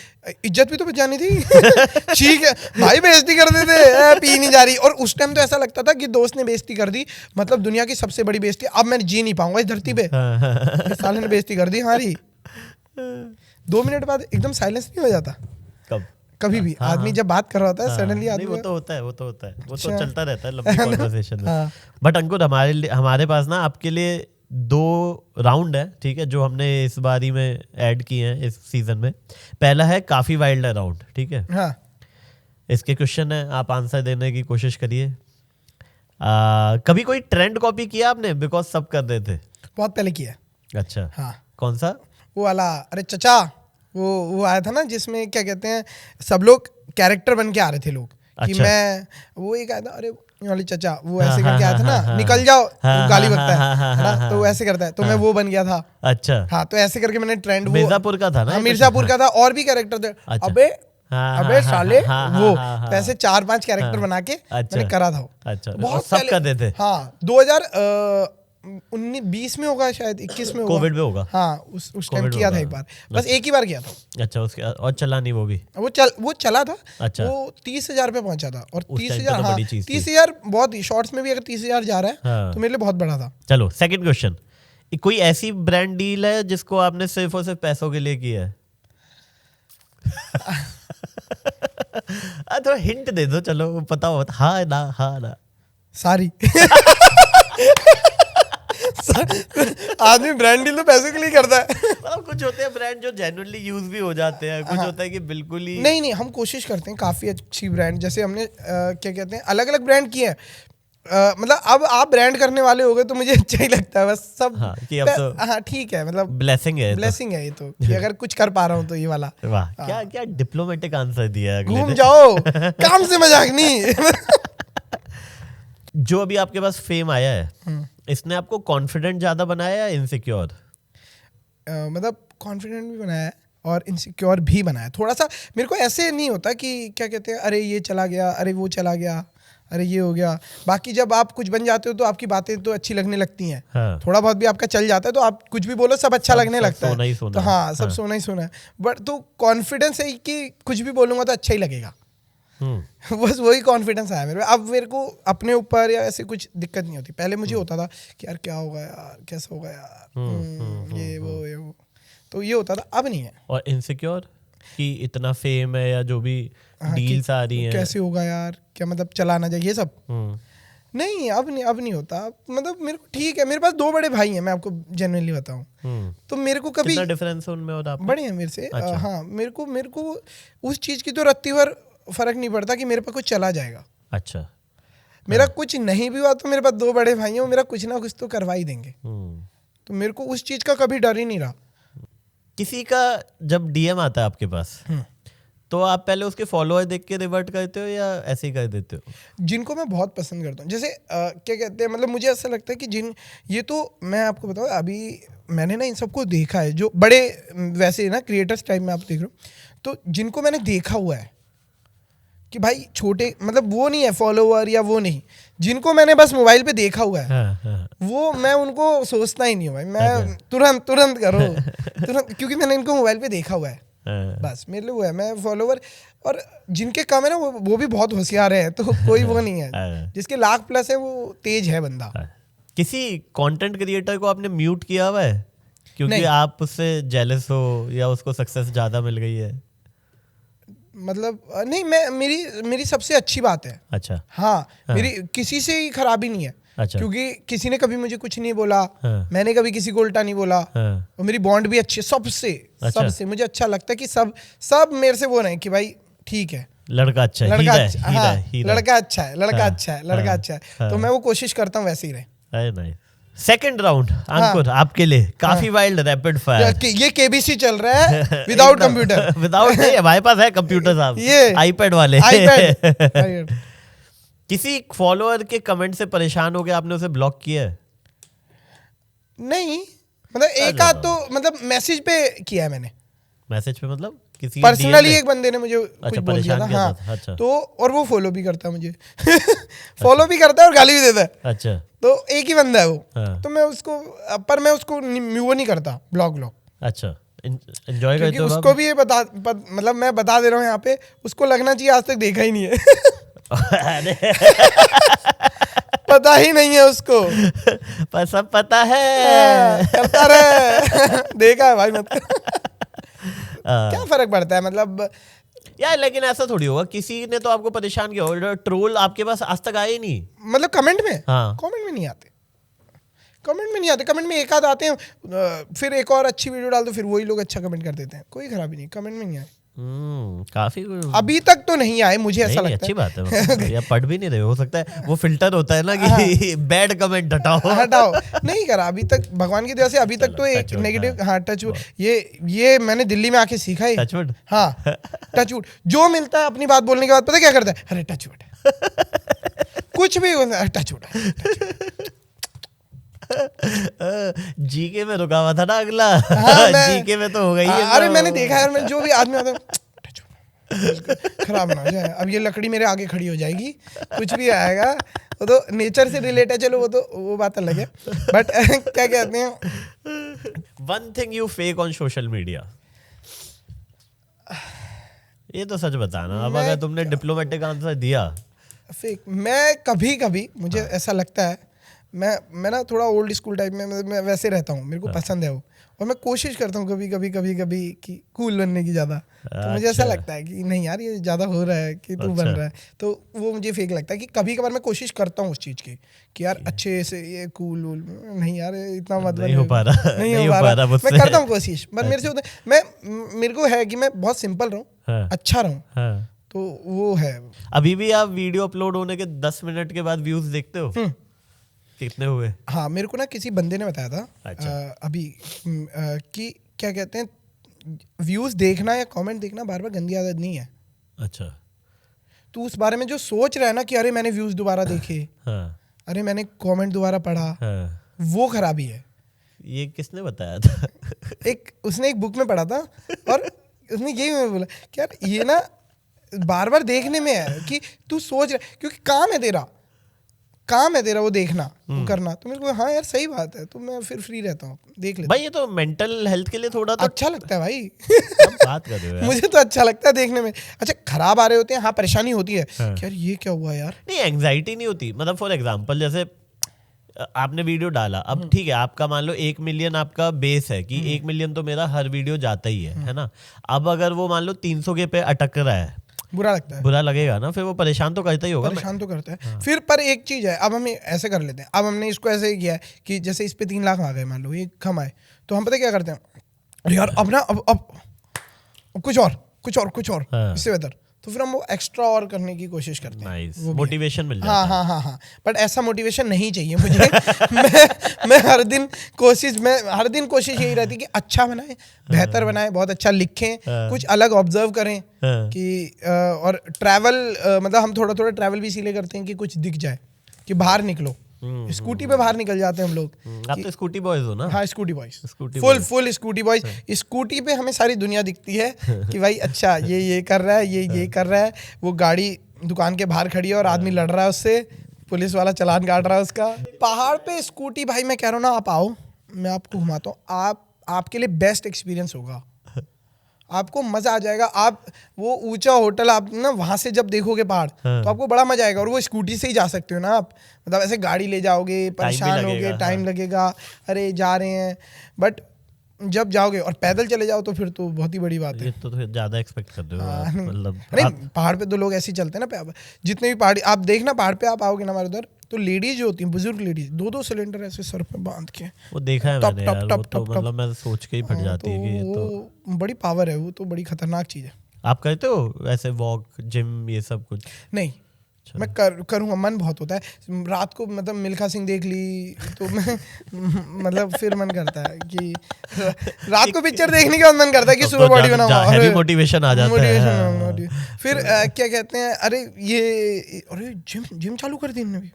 इज्जत भी तो बचानी थी ठीक है भाई, बेइज्जती कर देते, पी नहीं जा रही। और उस टाइम तो ऐसा लगता था कि दोस्त ने बेइज्जती कर दी, मतलब दुनिया की सबसे बड़ी बेइज्जती, अब मैं जी नहीं पाऊंगा इस धरती पे। साले ने बेइज्जती कर दी हमारी। 2 मिनट बाद एकदम साइलेंस नहीं हो जाता कभी भी? आदमी जब बात कर रहा होता है सडनली आदमी, वो तो होता है वो तो चलता रहता है लंबी कॉन्वर्सेशन में। बट अंकुर, हमारे पास ना आपके लिए 2 राउंड है, ठीक है, जो हमने इस बारी में ऐड किए हैं इस सीजन में। पहला है काफी वाइल्ड है राउंड, ठीक है। इसके क्वेश्चन है, आप आंसर देने की कोशिश करिए। कभी कोई ट्रेंड कॉपी किया आपने? बिकॉज सब कर रहे थे। बहुत पहले किया। अच्छा, कौन सा? वो वाला, अरे चचा, वो आया था ना जिसमें क्या कहते हैं, सब लोग कैरेक्टर बन के आ रहे थे लोग। अच्छा। कि मैं, वो एक आया था, अरे वाली चचा, वो ऐसे करके आया था ना, निकल जाओ, गाली बकता है ना, तो वो ऐसे करता है, तो मैं वो बन गया था। अच्छा, हाँ, तो ऐसे करके मैंने ट्रेंड, मिर्जापुर का था ना? मिर्जापुर का था, और भी कैरेक्टर थे। अबे साले, वो ऐसे 4-5 कैरेक्टर बना के मैंने करा था। अच्छा, बहुत सब कर देते। हाँ, 2019-20 में होगा शायद, 21 में होगा, कोविड में होगा। हाँ, उस टाइम किया था एक बार, बस एक ही बार किया था। अच्छा, उसके और चला नहीं? वो चला था। अच्छा, वो 30,000 पे पहुंचा था, और 30,000, हाँ 30,000 बहुत, शॉर्ट्स में भी अगर 30,000 जा रहा है तो मेरे लिए बहुत बड़ा था। चलो सेकंड क्वेश्चन, कोई ऐसी ब्रांड डील है जिसको आपने सिर्फ और सिर्फ पैसों के लिए किया है? थोड़ा हिंट दे दो, चलो पता हो। हाँ ना सारी आदमी ब्रांड डील तो पैसे के लिए करता है। मतलब कुछ होते हैं ब्रांड जो जेन्युइनली यूज भी हो जाते हैं, कुछ होता है कि बिल्कुल ही नहीं। हम कोशिश करते हैं काफी अच्छी ब्रांड, जैसे हमने क्या कहते हैं, अलग अलग ब्रांड किए हैं। मतलब अब आप ब्रांड करने वाले हो गए तो मुझे अच्छा ही लगता है, बस सब। हाँ, कि अब तो हाँ ठीक है, मतलब ब्लेसिंग है ये तो कि अगर कुछ कर पा रहा हूँ तो ये वाला। वाह, क्या डिप्लोमेटिक आंसर दिया है। घूम जाओ, काम से मजाक नहीं। जो अभी आपके पास फेम आया है, इसने आपको कॉन्फिडेंट ज्यादा बनाया या इनसिक्योर? मतलब कॉन्फिडेंट भी बनाया है और इनसिक्योर भी बनाया। थोड़ा सा मेरे को ऐसे नहीं होता कि क्या कहते हैं, अरे ये चला गया, अरे वो चला गया, अरे ये हो गया। बाकी जब आप कुछ बन जाते हो तो आपकी बातें तो अच्छी लगने लगती हैं। हाँ। थोड़ा बहुत भी आपका चल जाता है तो आप कुछ भी बोलो सब अच्छा लगने लगता है। तो हाँ, सब सोना ही सोना है। बट तो कॉन्फिडेंस है कि कुछ भी बोलूँगा तो अच्छा ही लगेगा। बस वही कॉन्फिडेंस आया मेरे में। अब मेरे को अपने ऊपर या ऐसे कुछ दिक्कत नहीं होती। पहले मुझे होता था कि यार क्या होगा यार, कैसा होगा यार, ये वो तो ये होता था, अब नहीं है। और इनसिक्योर कि इतना फेम है या जो भी डील्स आ रही हैं, कैसे होगा यार, क्या मतलब चलाना चाहिए ये सब। नहीं, अब नहीं होता। मतलब मेरे को ठीक है, मेरे पास 2 बड़े भाई हैं, मैं आपको जेन्युइनली बताऊं तो मेरे को कभी कितना डिफरेंस है उनमें और आप बड़े हैं मेरे से। अच्छा। हाँ, मेरे को उस चीज की तो रत्ती भर फर्क नहीं पड़ता कि मेरे पास कुछ चला जाएगा। अच्छा, मेरा कुछ नहीं भी हुआ तो मेरे पास 2 बड़े भाई हैं, मेरा कुछ ना कुछ तो करवा ही देंगे। तो मेरे को उस चीज का कभी डर ही नहीं रहा। किसी का जब डीएम आता है आपके पास तो आप पहले उसके फॉलोअर देख के रिवर्ट करते हो या ऐसे ही कर देते हो? जिनको मैं बहुत पसंद करता हूँ, जैसे क्या कहते हैं, मतलब मुझे ऐसा लगता है कि ये तो मैं आपको बताऊँ, अभी मैंने ना इन सबको देखा है, जो बड़े वैसे ना क्रिएटर्स टाइप में आप देख रहे हो, तो जिनको मैंने देखा हुआ है कि भाई छोटे, मतलब वो नहीं है फॉलोवर या वो नहीं, जिनको मैंने बस मोबाइल पे देखा हुआ है, वो मैं उनको सोचता ही नहीं हूँ भाई, मैं तुरंत करो तुरंत, क्योंकि मैंने इनको मोबाइल पे देखा हुआ है, बस मेरे लिए वो है, मैं फॉलोवर। और जिनके कम है ना वो भी बहुत होशियार है, तो कोई वो नहीं है, जिसके लाख प्लस है वो तेज है बंदा। किसी कंटेंट क्रिएटर को आपने म्यूट किया हुआ है क्योंकि आप उससे जेलस हो या उसको सक्सेस ज्यादा मिल गई है? मतलब नहीं, मेरी सबसे अच्छी बात है। अच्छा। हाँ, मेरी किसी से ही खराबी नहीं है। अच्छा। क्योंकि किसी ने कभी मुझे कुछ नहीं बोला, हाँ। मैंने कभी किसी को उल्टा नहीं बोला, हाँ। और मेरी बॉन्ड भी अच्छी है सबसे। अच्छा। सबसे मुझे अच्छा लगता है कि सब मेरे से वो नहीं कि भाई ठीक है, लड़का अच्छा है, लड़का हीरा अच्छा, हीरा हाँ, हीरा। लड़का अच्छा है, लड़का हाँ, अच्छा है, लड़का हाँ, अच्छा है, हाँ। तो मैं वो कोशिश करता हूँ वैसे ही रहे। नहीं, सेकंड राउंड अंकुर आपके लिए काफी वाइल्ड रैपिड फायर। ये केबीसी चल रहा है विदाउट कंप्यूटर। विदाउट नहीं, हमारे पास है कंप्यूटर साहब, ये आईपैड वाले। iPad। किसी फॉलोअर के कमेंट से परेशान हो गए, आपने उसे ब्लॉक किया है? नहीं, मतलब एक आध तो मतलब मैसेज पे किया है मैंने। मैसेज पे मतलब किसी पर्सनली एक बंदे ने मुझे कुछ बोल दिया था, हाँ। अच्छा। तो और वो फॉलो भी करता है मुझे फॉलो भी करता है और गाली भी देता है। अच्छा। तो एक ही बंदा है वो। हाँ। तो मैं उसको वो नहीं करता ब्लॉग। अच्छा, एंजॉय करते हो? उसको भी ये मतलब मैं बता दे रहा हूँ यहाँ पे, उसको लगना चाहिए आज तक देखा ही नहीं है पता ही नहीं है उसको, पर सब पता है, करता रहे देखा है भाई मत क्या फर्क पड़ता है मतलब यार। लेकिन ऐसा थोड़ी होगा, किसी ने तो आपको परेशान किया होगा, ट्रोल आपके पास आज तक आए ही नहीं? मतलब कमेंट में? हाँ। कमेंट में नहीं आते, कमेंट में एक आध आते हैं, फिर एक और अच्छी वीडियो डाल दो फिर वही लोग अच्छा कमेंट कर देते हैं, कोई खराबी नहीं, कमेंट में नहीं आए। काफी अभी तक तो नहीं आए, मुझे ऐसा लगता है। अच्छी बात है या पढ़ भी नहीं रहे, हो सकता है वो फिल्टर होता है ना कि बैड कमेंट हटाओ नहीं करा अभी तक, भगवान की दया से अभी तक तो एक नेगेटिव, हाँ टचवुड, ये मैंने दिल्ली में आके सीखा है। टचवुड, हाँ टचवुड, जो मिलता है अपनी बात बोलने के बाद पता क्या करता है, अरे टचवुड कुछ भी टचवुड। जीके में रुका हुआ था ना अगला। हाँ, जीके में तो हो गई है। अरे मैंने देखा है, मैं जो भी आदमी आता है खराब ना हो जाए, अब ये लकड़ी मेरे आगे खड़ी हो जाएगी, कुछ भी आएगा, वो तो नेचर से रिलेट है, चलो वो बात अलग है, बट क्या कहते हैं, one thing you fake on social media, ये तो सच बताना। अब अगर तुमने डिप्लोमेटिक आंसर दिया। फेक, मैं कभी मुझे ऐसा लगता है, मैं ना थोड़ा ओल्ड स्कूल टाइप में, मैं वैसे रहता हूँ, मेरे को पसंद है वो, और मैं कोशिश करता हूँ कभी कि कूल बनने की ज़्यादा। तो मुझे ऐसा लगता है कि नहीं यार ये ज़्यादा हो रहा है कि तू बन रहा है, तो वो मुझे फेक लगता है कि कभी कभार मैं कोशिश करता हूँ उस चीज़ की कि यार अच्छे से ये कूल नहीं यार इतना मत नहीं हो पा रहा, मैं करता हूँ कोशिश, पर मेरे से होता है, मेरे को है कि मैं बहुत सिंपल रहूँ, अच्छा रहूँ, तो वो है। अभी भी आप वीडियो अपलोड होने के 10 मिनट के बाद व्यूज देखते हो? कितने हुए? हाँ, मेरे को ना किसी बंदे ने बताया था। अच्छा। अभी कि क्या कहते हैं, व्यूज देखना या कमेंट देखना बार बार गंदी आदत नहीं है। अच्छा। तू उस बारे में जो सोच रहा है ना कि अरे मैंने व्यूज दोबारा देखे, अरे मैंने कमेंट दोबारा पढ़ा, वो खराबी है। ये किसने बताया था? उसने एक बुक में पढ़ा था, और उसने यही बोला कि यार ये ना बार बार देखने में है कि तू सोच रहा, क्योंकि काम है तेरा वो देखना, वो करना, तो मेरे को हाँ यार सही बात है, तो मैं फिर फ्री रहता हूँ, देख लेता भाई। ये तो मेंटल हेल्थ के लिए थोड़ा तो अच्छा लगता है भाई। बात कर रहे हो यार। मुझे तो अच्छा लगता है देखने में। अच्छा खराब आ रहे होते हैं, हाँ परेशानी होती है कि यार ये क्या हुआ यार। नहीं, एंग्जाइटी नहीं होती, मतलब फॉर एग्जांपल जैसे आपने वीडियो डाला, अब ठीक है आपका मान लो 1 मिलियन आपका बेस है कि 1 मिलियन तो मेरा हर वीडियो जाता ही है ना। अब अगर वो मान लो 300 के पे अटक रहा है, बुरा लगता है, बुरा लगेगा ना, फिर वो परेशान तो करता ही होगा। परेशान तो करता है। हाँ। फिर पर एक चीज है, अब हम ऐसे कर लेते हैं, अब हमने इसको ऐसे ही किया है कि जैसे इस पे 3 लाख आ गए, मान लो ये कम आए, तो हम पता क्या करते हैं, अरे यार अब ना अब कुछ और हाँ। इससे बेहतर, तो फिर हम वो एक्स्ट्रा और करने की कोशिश करते हैं, मोटिवेशन मिल जाता है। हाँ, बट ऐसा मोटिवेशन नहीं चाहिए मुझे। मैं हर दिन कोशिश यही रहती है कि अच्छा बनाए, बेहतर बनाए, बहुत अच्छा लिखें, कुछ अलग ऑब्जर्व करें कि और ट्रैवल, मतलब हम थोड़ा ट्रैवल भी इसीलिए करते हैं कि कुछ दिख जाए, कि बाहर निकलो, स्कूटी पे बाहर निकल जाते हैं हम लोग। आप तो स्कूटी बॉयज हो ना? हाँ, scooty boys, scooty full scooty boys. Scooty पे हमें सारी दुनिया दिखती है कि भाई अच्छा ये कर रहा है, ये कर रहा है, वो गाड़ी दुकान के बाहर खड़ी है और आदमी लड़ रहा है उससे, पुलिस वाला चालान काट रहा है उसका। पहाड़ पे स्कूटी, भाई मैं कह रहा हूँ ना, आप आओ, मैं आपको घुमाता हूँ, आपके लिए बेस्ट एक्सपीरियंस होगा, आपको मजा आ जाएगा। आप वो ऊंचा होटल आप ना वहां से जब देखोगे पहाड़, तो आपको बड़ा मजा आएगा। और वो स्कूटी से ही जा सकते हो ना आप, मतलब ऐसे गाड़ी ले जाओगे परेशान होगे, टाइम लगेगा, अरे जा रहे हैं, बट जब जाओगे और पैदल चले जाओ तो फिर तो बहुत ही बड़ी बात है। ये तो ज्यादा एक्सपेक्ट कर रहे हो मतलब। नहीं, पहाड़ पे तो लोग ऐसे ही चलते हैं ना, जितने भी पहाड़ी आप देखना, पहाड़ पे आप आओगे ना हमारे उधर, तो लेडीज जो होती हैं, बुजुर्ग लेडीज, 2-2 सिलेंडर ऐसे सर पे बांध के, वो देखा है मैंने यार, वो तो मतलब मैं सोच के ही फट जाती है कि ये तो बड़ी पावर है, वो तो बड़ी खतरनाक चीज है। आप करते हो ऐसे वॉक, जिम, ये सब कुछ? नहीं, मैं करूँगा, मन बहुत होता है। रात को मतलब मिल्खा सिंह देख ली तो मैं मतलब फिर मन करता है कि रात को पिक्चर देखने के बाद मन करता है कि सुबह बॉडी बनाऊंगा, हैवी मोटिवेशन आ जाता है। फिर क्या कहते हैं, अरे जिम चालू कर दी इन्होंने भी,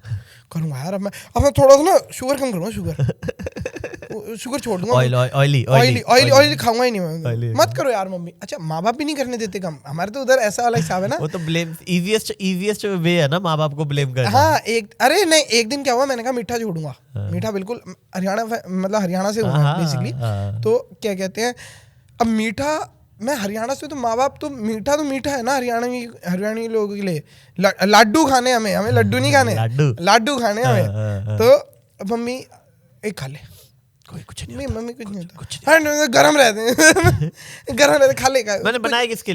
करूँगा यार। अब मैं थोड़ा सा ना शुगर कम करूँगा, शुगर छोड़ दूंगा, ऑयली खाऊंगा ही नहीं मैं। मत करो यार मम्मी। अच्छा, माँ बाप भी नहीं करने देते कम, हमारे तो उधर ऐसा वाला हिसाब है ना। वो तो ब्लेम, इजीएस्ट वे है ना माँ बाप को ब्लेम करना। हाँ, एक दिन क्या हुआ, मैंने कहा मीठा छोड़ूंगा। मीठा बिल्कुल, हरियाणा से हूँ बेसिकली। तो क्या कहते हैं, अब मीठा, मैं हरियाणा से, तो माँ बाप तो मीठा है ना हरियाणवी लोगों के लिए। लड्डू खाने हमें लड्डू नहीं खाने, लड्डू खाने हमें। तो मम्मी एक खा ले, कोई कुछ नहीं, मम्मी कुछ नहीं होता, हाँ गरम रहते हैं गरम रहते, खा ले। मैंने बनाया किसके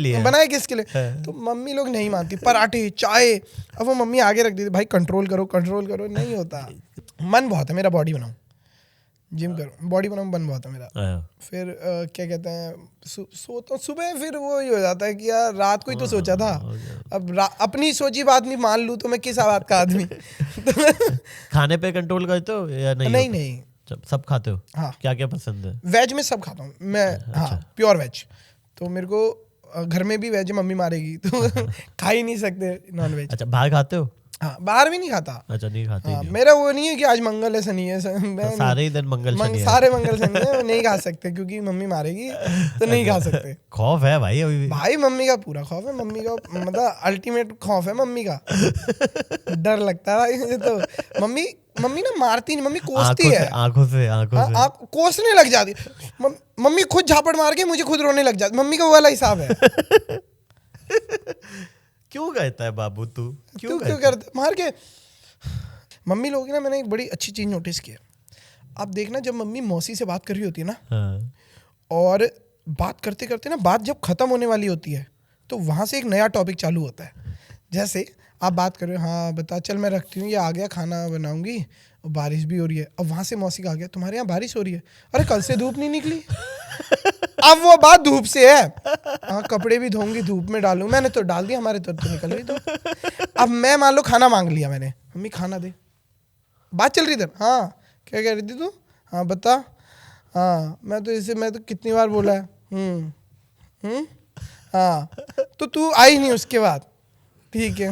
लिए? तो मम्मी लोग नहीं मानती, पराठे, चाय, अब वो मम्मी आगे रख देती, भाई कंट्रोल करो, नहीं होता। मन बहुत है मेरा, बॉडी बनाऊं, जिम करूं, बॉडी बनाऊं, मन बहुत है मेरा। फिर क्या कहते हैं, सोता सुबह, फिर वो ही हो जाता है कि यार रात को ही तो सोचा था, अब अपनी सोची बात नहीं मान लूं तो मैं किस बात का आदमी। खाने पे कंट्रोल करते हो या नहीं? नहीं, सब खाते हो? हाँ। क्या क्या पसंद है? वेज में सब खाता हूँ मैं। अच्छा। हाँ, प्योर वेज। तो मेरे को घर में भी वेज मम्मी मारेगी तो खा ही नहीं सकते नॉन वेज। अच्छा, बाहर खाते हो? हाँ, बाहर भी नहीं खाता। अच्छा, नहीं खाते? हाँ, मेरा वो नहीं है कि आज मंगल है शनि है, तो सारे ही दिन मंगल शनि है। सारे मंगल शनि है, नहीं खा सकते क्योंकि मम्मी मारेगी, तो नहीं खा सकते। खौफ है भाई अभी भी? भाई मम्मी का पूरा खौफ है, मम्मी का मतलब अल्टीमेट खौफ है मम्मी का। डर लगता है भाई मुझे तो। मम्मी ना मारती नहीं, मम्मी कोसती है, आंखों से कोसने लग जाती। मम्मी खुद झापड़ मार के मुझे खुद रोने लग जाती, मम्मी का वो वाला हिसाब है। क्यों कहता है बाबू तू क्यों करता मार के? मम्मी लोग ना, मैंने एक बड़ी अच्छी चीज नोटिस की है। आप देखना, जब मम्मी मौसी से बात कर रही होती है ना, और बात करते करते ना बात जब खत्म होने वाली होती है, तो वहां से एक नया टॉपिक चालू होता है। जैसे आप बात कर रहे हो, हाँ बता, चल मैं रखती हूँ, ये आ गया, खाना बनाऊंगी, और बारिश भी हो रही है। अब वहां से मौसी का आ गया, तुम्हारे यहाँ बारिश हो रही है? अरे कल से धूप नहीं निकली। अब वो बात धूप से है, हाँ कपड़े भी धोऊंगी, धूप में डालूंगी, मैंने तो डाल दिया, हमारे तो निकल रही धूप। अब मैं मान लो खाना मांग लिया मैंने, मम्मी खाना दे, बात चल रही थी, हाँ क्या कह रही थी तू, हाँ बता, हाँ मैं तो कितनी बार बोला है, हाँ तो तू आई नहीं उसके बाद, ठीक है,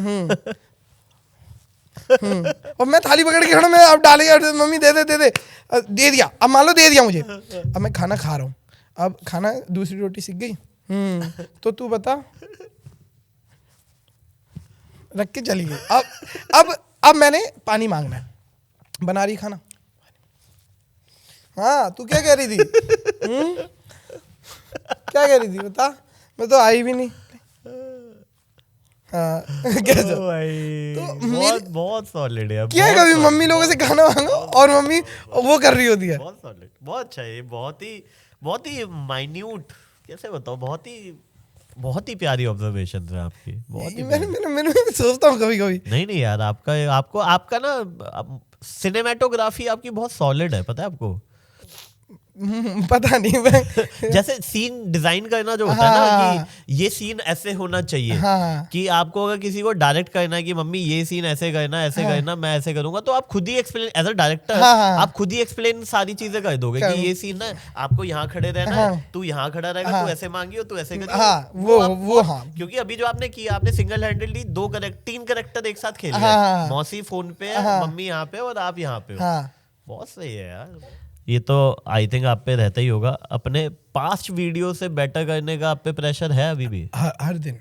और मैं थाली पकड़ के खड़ा, मैं अब डालेगा, मम्मी दे दिया, अब मान लो दे दिया मुझे, अब मैं खाना खा रहा हूँ, अब खाना दूसरी रोटी सीख गई, तो तू बता, रख के चली गई। अब मैंने पानी मांगना है, बना रही खाना, हाँ तू क्या कह रही थी, क्या कह रही थी बता, मैं तो आई भी नहीं। हाँ, तो बहुत सॉलिड है। क्या है, कभी मम्मी लोगों से खाना मांगो और मम्मी वो कर रही होती है। बहुत सॉलिड, बहुत अच्छा है, बहुत ही माइन्यूट, कैसे बताओ, बहुत ही प्यारी ऑब्जर्वेशन है आपकी, बहुत ही। मैंने सोचता हूँ कभी कभी। नहीं यार, आपका ना सिनेमेटोग्राफी आपकी बहुत सॉलिड है, पता है आपको? पता नहीं मैं जैसे सीन डिजाइन करना जो होता है ना कि ये सीन ऐसे होना चाहिए, कि आपको अगर किसी को डायरेक्ट करना है कि मम्मी ये सीन ऐसे करना, ऐसे करना, मैं ऐसे करूंगा, तो आप खुद ही एक्सप्लेन एज अ डायरेक्टर, आप खुद ही एक्सप्लेन सारी चीजें कर दोगे कि ये सीन ना आपको यहाँ खड़े रहना है, तू यहाँ खड़ा रहेगा, तू ऐसे मांगियो, तू ऐसे करियो। क्योंकि अभी जो आपने किया, आपने सिंगल हैंडेडली 3 कैरेक्टर एक साथ खेले, मौसी फोन पे है, मम्मी यहाँ पे और आप यहाँ पे हो। बहुत सही है यार। ये तो आई थिंक आप पे रहता ही होगा, अपने पास्ट वीडियो से बेटर करने का आप पे प्रेशर है अभी भी? हर दिन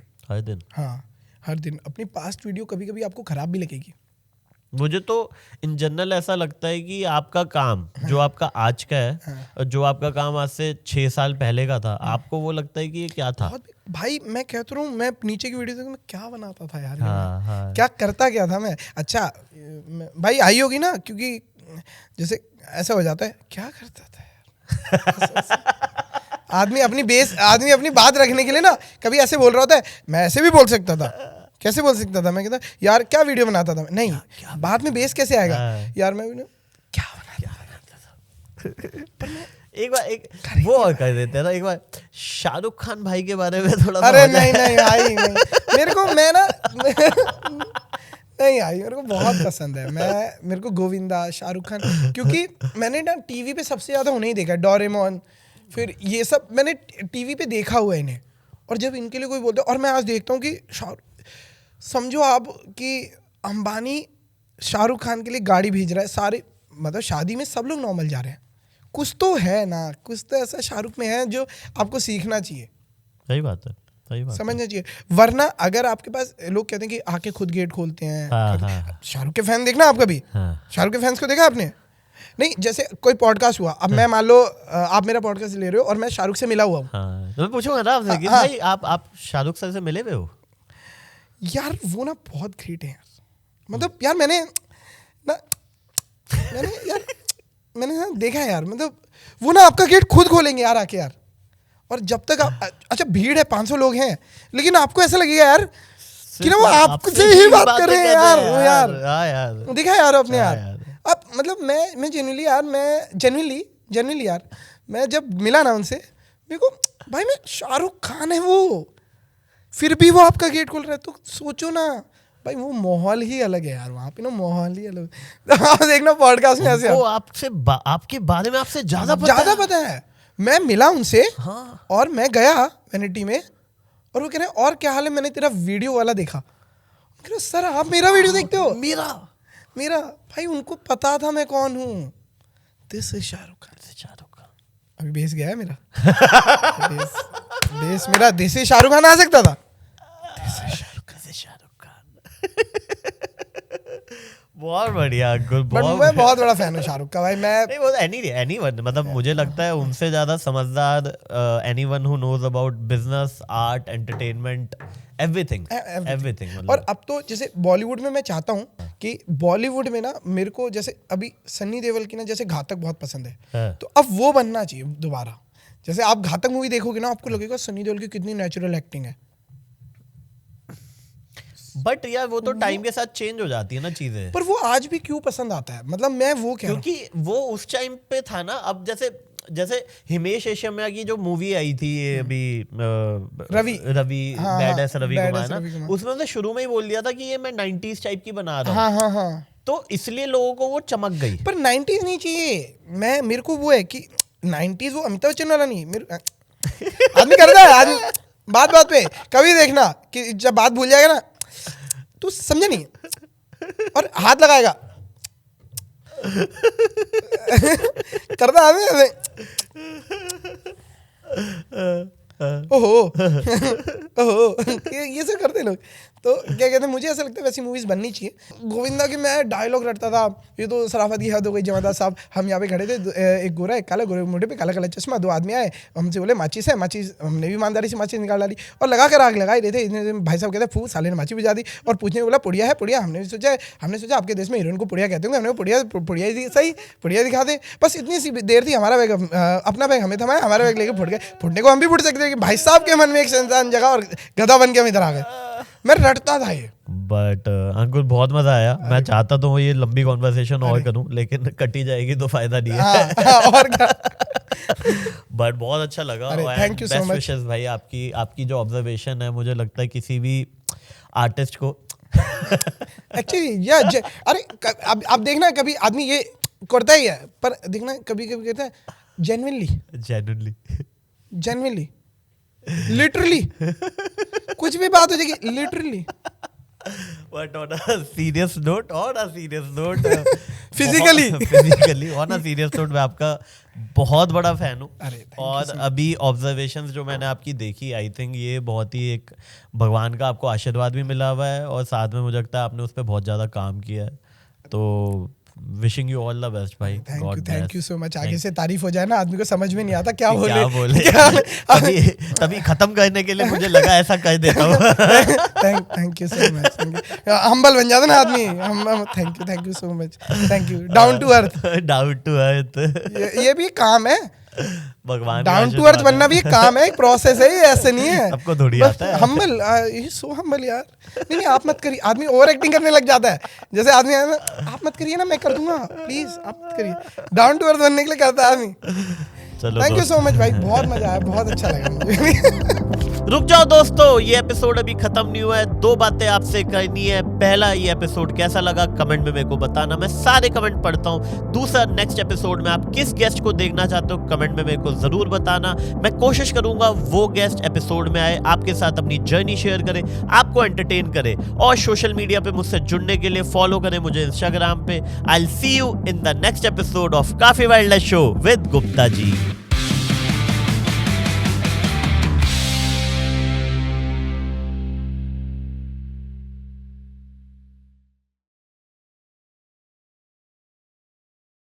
हाँ, हर दिन अपनी पास्ट वीडियो कभी कभी आपको खराब भी लगेगी। मुझे तो इन जनरल ऐसा लगता है कि आपका काम जो आपका आज का है और जो आपका काम आज से 6 साल पहले का था, आपको वो लगता है कि ये क्या था? भाई मैं कहता हूँ, मैं नीचे की वीडियो में क्या बनाता था यार, क्या करता क्या था मैं। अच्छा भाई आई होगी ना, क्योंकि जैसे ऐसा हो जाता है, क्या करता था यार। आदमी अपनी बात रखने के लिए ना कभी ऐसे बोल रहा होता है, मैं ऐसे भी बोल सकता था। कैसे बोल सकता था? मैं कहता यार क्या वीडियो बनाता था, नहीं बाद में बेस कैसे आएगा यार, मैं क्या बनाता था। एक बार वो और कर देते हैं ना, एक बार शाहरुख खान भाई के बारे में थोड़ा। अरे नहीं भाई नहीं, मेरे को मैं ना नहीं आई, मेरे को बहुत पसंद है। मेरे को गोविंदा, शाहरुख खान, क्योंकि मैंने ना टीवी पे सबसे ज्यादा उन्हें ही देखा, डोरेमोन, फिर ये सब मैंने टीवी पे देखा हुआ है इन्हें। और जब इनके लिए कोई बोलता है, और मैं आज देखता हूँ कि समझो आप कि अंबानी शाहरुख खान के लिए गाड़ी भेज रहा है, सारे मतलब शादी में सब लोग नॉर्मल जा रहे हैं, कुछ तो है ना, कुछ तो ऐसा शाहरुख में है जो आपको सीखना चाहिए। सही बात है, समझना चाहिए। वरना अगर आपके पास लोग कहते हैं कि आके खुद गेट खोलते हैं, शाहरुख के फैन देखना आप कभी, शाहरुख के फैंस को देखा आपने? नहीं, जैसे कोई पॉडकास्ट हुआ, अब मैं मान लो आप मेरा पॉडकास्ट ले रहे हो और मैं शाहरुख से मिला हुआ हूँ, तो मैं पूछूंगा ना आपसे कि भाई आप शाहरुख सर से मिले हुए हो? यार वो ना बहुत ग्रेट है यार, मतलब यार मैंने ना देखा है यार, मतलब वो ना आपका गेट खुद खोलेंगे यार आके यार। और जब तक आप, अच्छा भीड़ है, 500 लोग हैं, लेकिन आपको ऐसा लगेगा यार कि ना वो आपसे ही बात कर रहे हैं यार। देखा यार अपने यार। अब मतलब मैं जेन्युइनली यार, मैं जब मिला ना उनसे, मेरे को भाई मैं शाहरुख खान है वो, फिर भी वो आपका गेट खोल रहा है, तो सोचो ना भाई वो माहौल ही अलग है यार, वहाँ पे ना माहौल ही अलग। आप देखना पॉडकास्ट में ऐसे वो आपके बारे में आपसे ज्यादा पता है। मैं मिला उनसे, और मैं गया वैनिटी में, और वो कह रहे हैं और क्या हाल है, मैंने तेरा वीडियो वाला देखा। कह रहे सर आप मेरा वीडियो देखते हो? मेरा भाई उनको पता था मैं कौन हूँ। This is Shahrukh Khan. अभी बेस गया है मेरा। बेस मेरा दिस इज शाहरुख खान आ सकता था। बहुत बढ़िया, गुड। मैं बहुत बड़ा फैन हूँ शाहरुख का भाई। मैं नहीं, वो एनीवन, मतलब मुझे लगता है उनसे ज्यादा समझदार anyone who knows about business, art, entertainment, everything. और अब तो जैसे बॉलीवुड में मैं चाहता हूँ कि बॉलीवुड में ना मेरे को जैसे अभी सन्नी देओल की ना जैसे घातक बहुत पसंद है, तो अब वो बनना चाहिए दोबारा। जैसे आप घातक मूवी देखोगे ना, आपको लगेगा सन्नी देओल की कितनी नेचुरल एक्टिंग है। बट यार वो तो टाइम के साथ चेंज हो जाती है ना चीजें। पर वो आज भी क्यों पसंद आता है, मतलब मैं वो कह रहा हूं, क्योंकि वो उस टाइम पे था ना। अब जैसे हिमेश रेशमिया की जो मूवी आई थी अभी, रवि बैड रवि कुमार ना, उसमें उसने शुरू में ही बोल दिया था कि ये मैं 90s टाइप की बना रहा हूँ। तो इसलिए लोगों को वो चमक गई। पर 90s नहीं चाहिए। मेरे को वो है कि 90s वो अमिताभ बच्चन वाला नहीं, आदमी करता है आदमी बात पे। कभी देखना कि जब बात भूल जाएगा ना, तू समझे नहीं, और हाथ लगाएगा करता आदमी ऐसे, ओहो ये सब करते लोग। तो क्या कहते हैं, मुझे ऐसा लगता है वैसी मूवीज बननी चाहिए। गोविंदा की मैं डायलॉग रटता था, ये तो सराफत की हद हो गई जमादार साहब। हम यहाँ पे खड़े थे, एक गोरा एक काला, गोरे मुंडे पे काला काला चश्मा, 2 आदमी आए, हमसे बोले माचिस है, माचिस हमने भी ईमानदारी से माचिस निकाल डाली और लगा कर आग लगाई रहे थे। भाई साहब कहते फू साले ने माची बुझा दी, और पूछने बोला पुड़िया है पुड़िया। हमने सोचा आपके देश में हीरोइन को पुड़िया कहते होंगे, हमने पुड़िया सही पुड़िया दिखा दे। बस इतनी सी देर थी, हमारा बैग अपना बैग हमें थमाया, हमारा बैग लेके फुट गए। फुटने को हम भी फुट सकते हैं कि भाई साहब के मन में एक इंसान जगह और गधा बन के हम इधर आ गए। मैं रटता था ये। बट अंकुर बहुत मजा आया। मैं चाहता तो ये लंबी कॉन्वर्सेशन और करूं, लेकिन कटी जाएगी तो फायदा नहीं है। और क्या। बट बहुत अच्छा लगा। थैंक यू सो मच भाई, आपकी जो ऑब्जर्वेशन है, मुझे लगता है किसी भी आर्टिस्ट को एक्चुअली अरे अब देखना, कभी आदमी ये करता ही है, पर देखना कभी कभी कहता है जेन्युइनली लिटरली कुछ भी बात हो जाएगी literally. But on a serious note, physically on a serious note, मैं आपका बहुत बड़ा फैन हूँ। और अभी ऑब्जर्वेशंस जो मैंने आपकी देखी, आई थिंक ये बहुत ही एक भगवान का आपको आशीर्वाद भी मिला हुआ है, और साथ में मुझे लगता है आपने उस पर बहुत ज़्यादा काम किया है। तो wishing you all the best भाई। Thank you so much. आगे से तारीफ हो जाए ना, आदमी को समझ में नहीं आता क्या बोले। तभी खत्म करने के लिए मुझे लगा ऐसा कर देता हूँ। Thank you so much. Humble बन जाता ना आदमी। Thank you so much. Thank you. Down to earth ये भी काम है। भगवान डाउन टू अर्थ बनना भी एक काम है, एक प्रोसेस है, ये ऐसे नहीं है सबको थोड़ी आता है। हम्बल, ये सो हम्बल यार। नहीं आप मत करिए, आदमी ओवर एक्टिंग करने लग जाता है। जैसे आदमी आप मत करिए ना, मैं कर दूंगा, प्लीज आप मत करिए। डाउन टू अर्थ बनने के लिए करता है आदमी। थैंक यू सो मच भाई, बहुत मजा आया, बहुत अच्छा लगा मुझे। रुक जाओ दोस्तों, ये एपिसोड अभी खत्म नहीं हुआ है। 2 बातें आपसे करनी है। पहला, ये एपिसोड कैसा लगा कमेंट में मेरे को बताना, मैं सारे कमेंट पढ़ता हूँ। दूसरा, नेक्स्ट एपिसोड में आप किस गेस्ट को देखना चाहते हो कमेंट में मेरे को जरूर बताना। मैं कोशिश करूंगा वो गेस्ट एपिसोड में आए, आपके साथ अपनी जर्नी शेयर करे, आपको एंटरटेन करे। और सोशल मीडिया पे मुझसे जुड़ने के लिए फॉलो करें मुझे इंस्टाग्राम पे। I will see you in the next episode of Kaafi wild show with Gupta ji.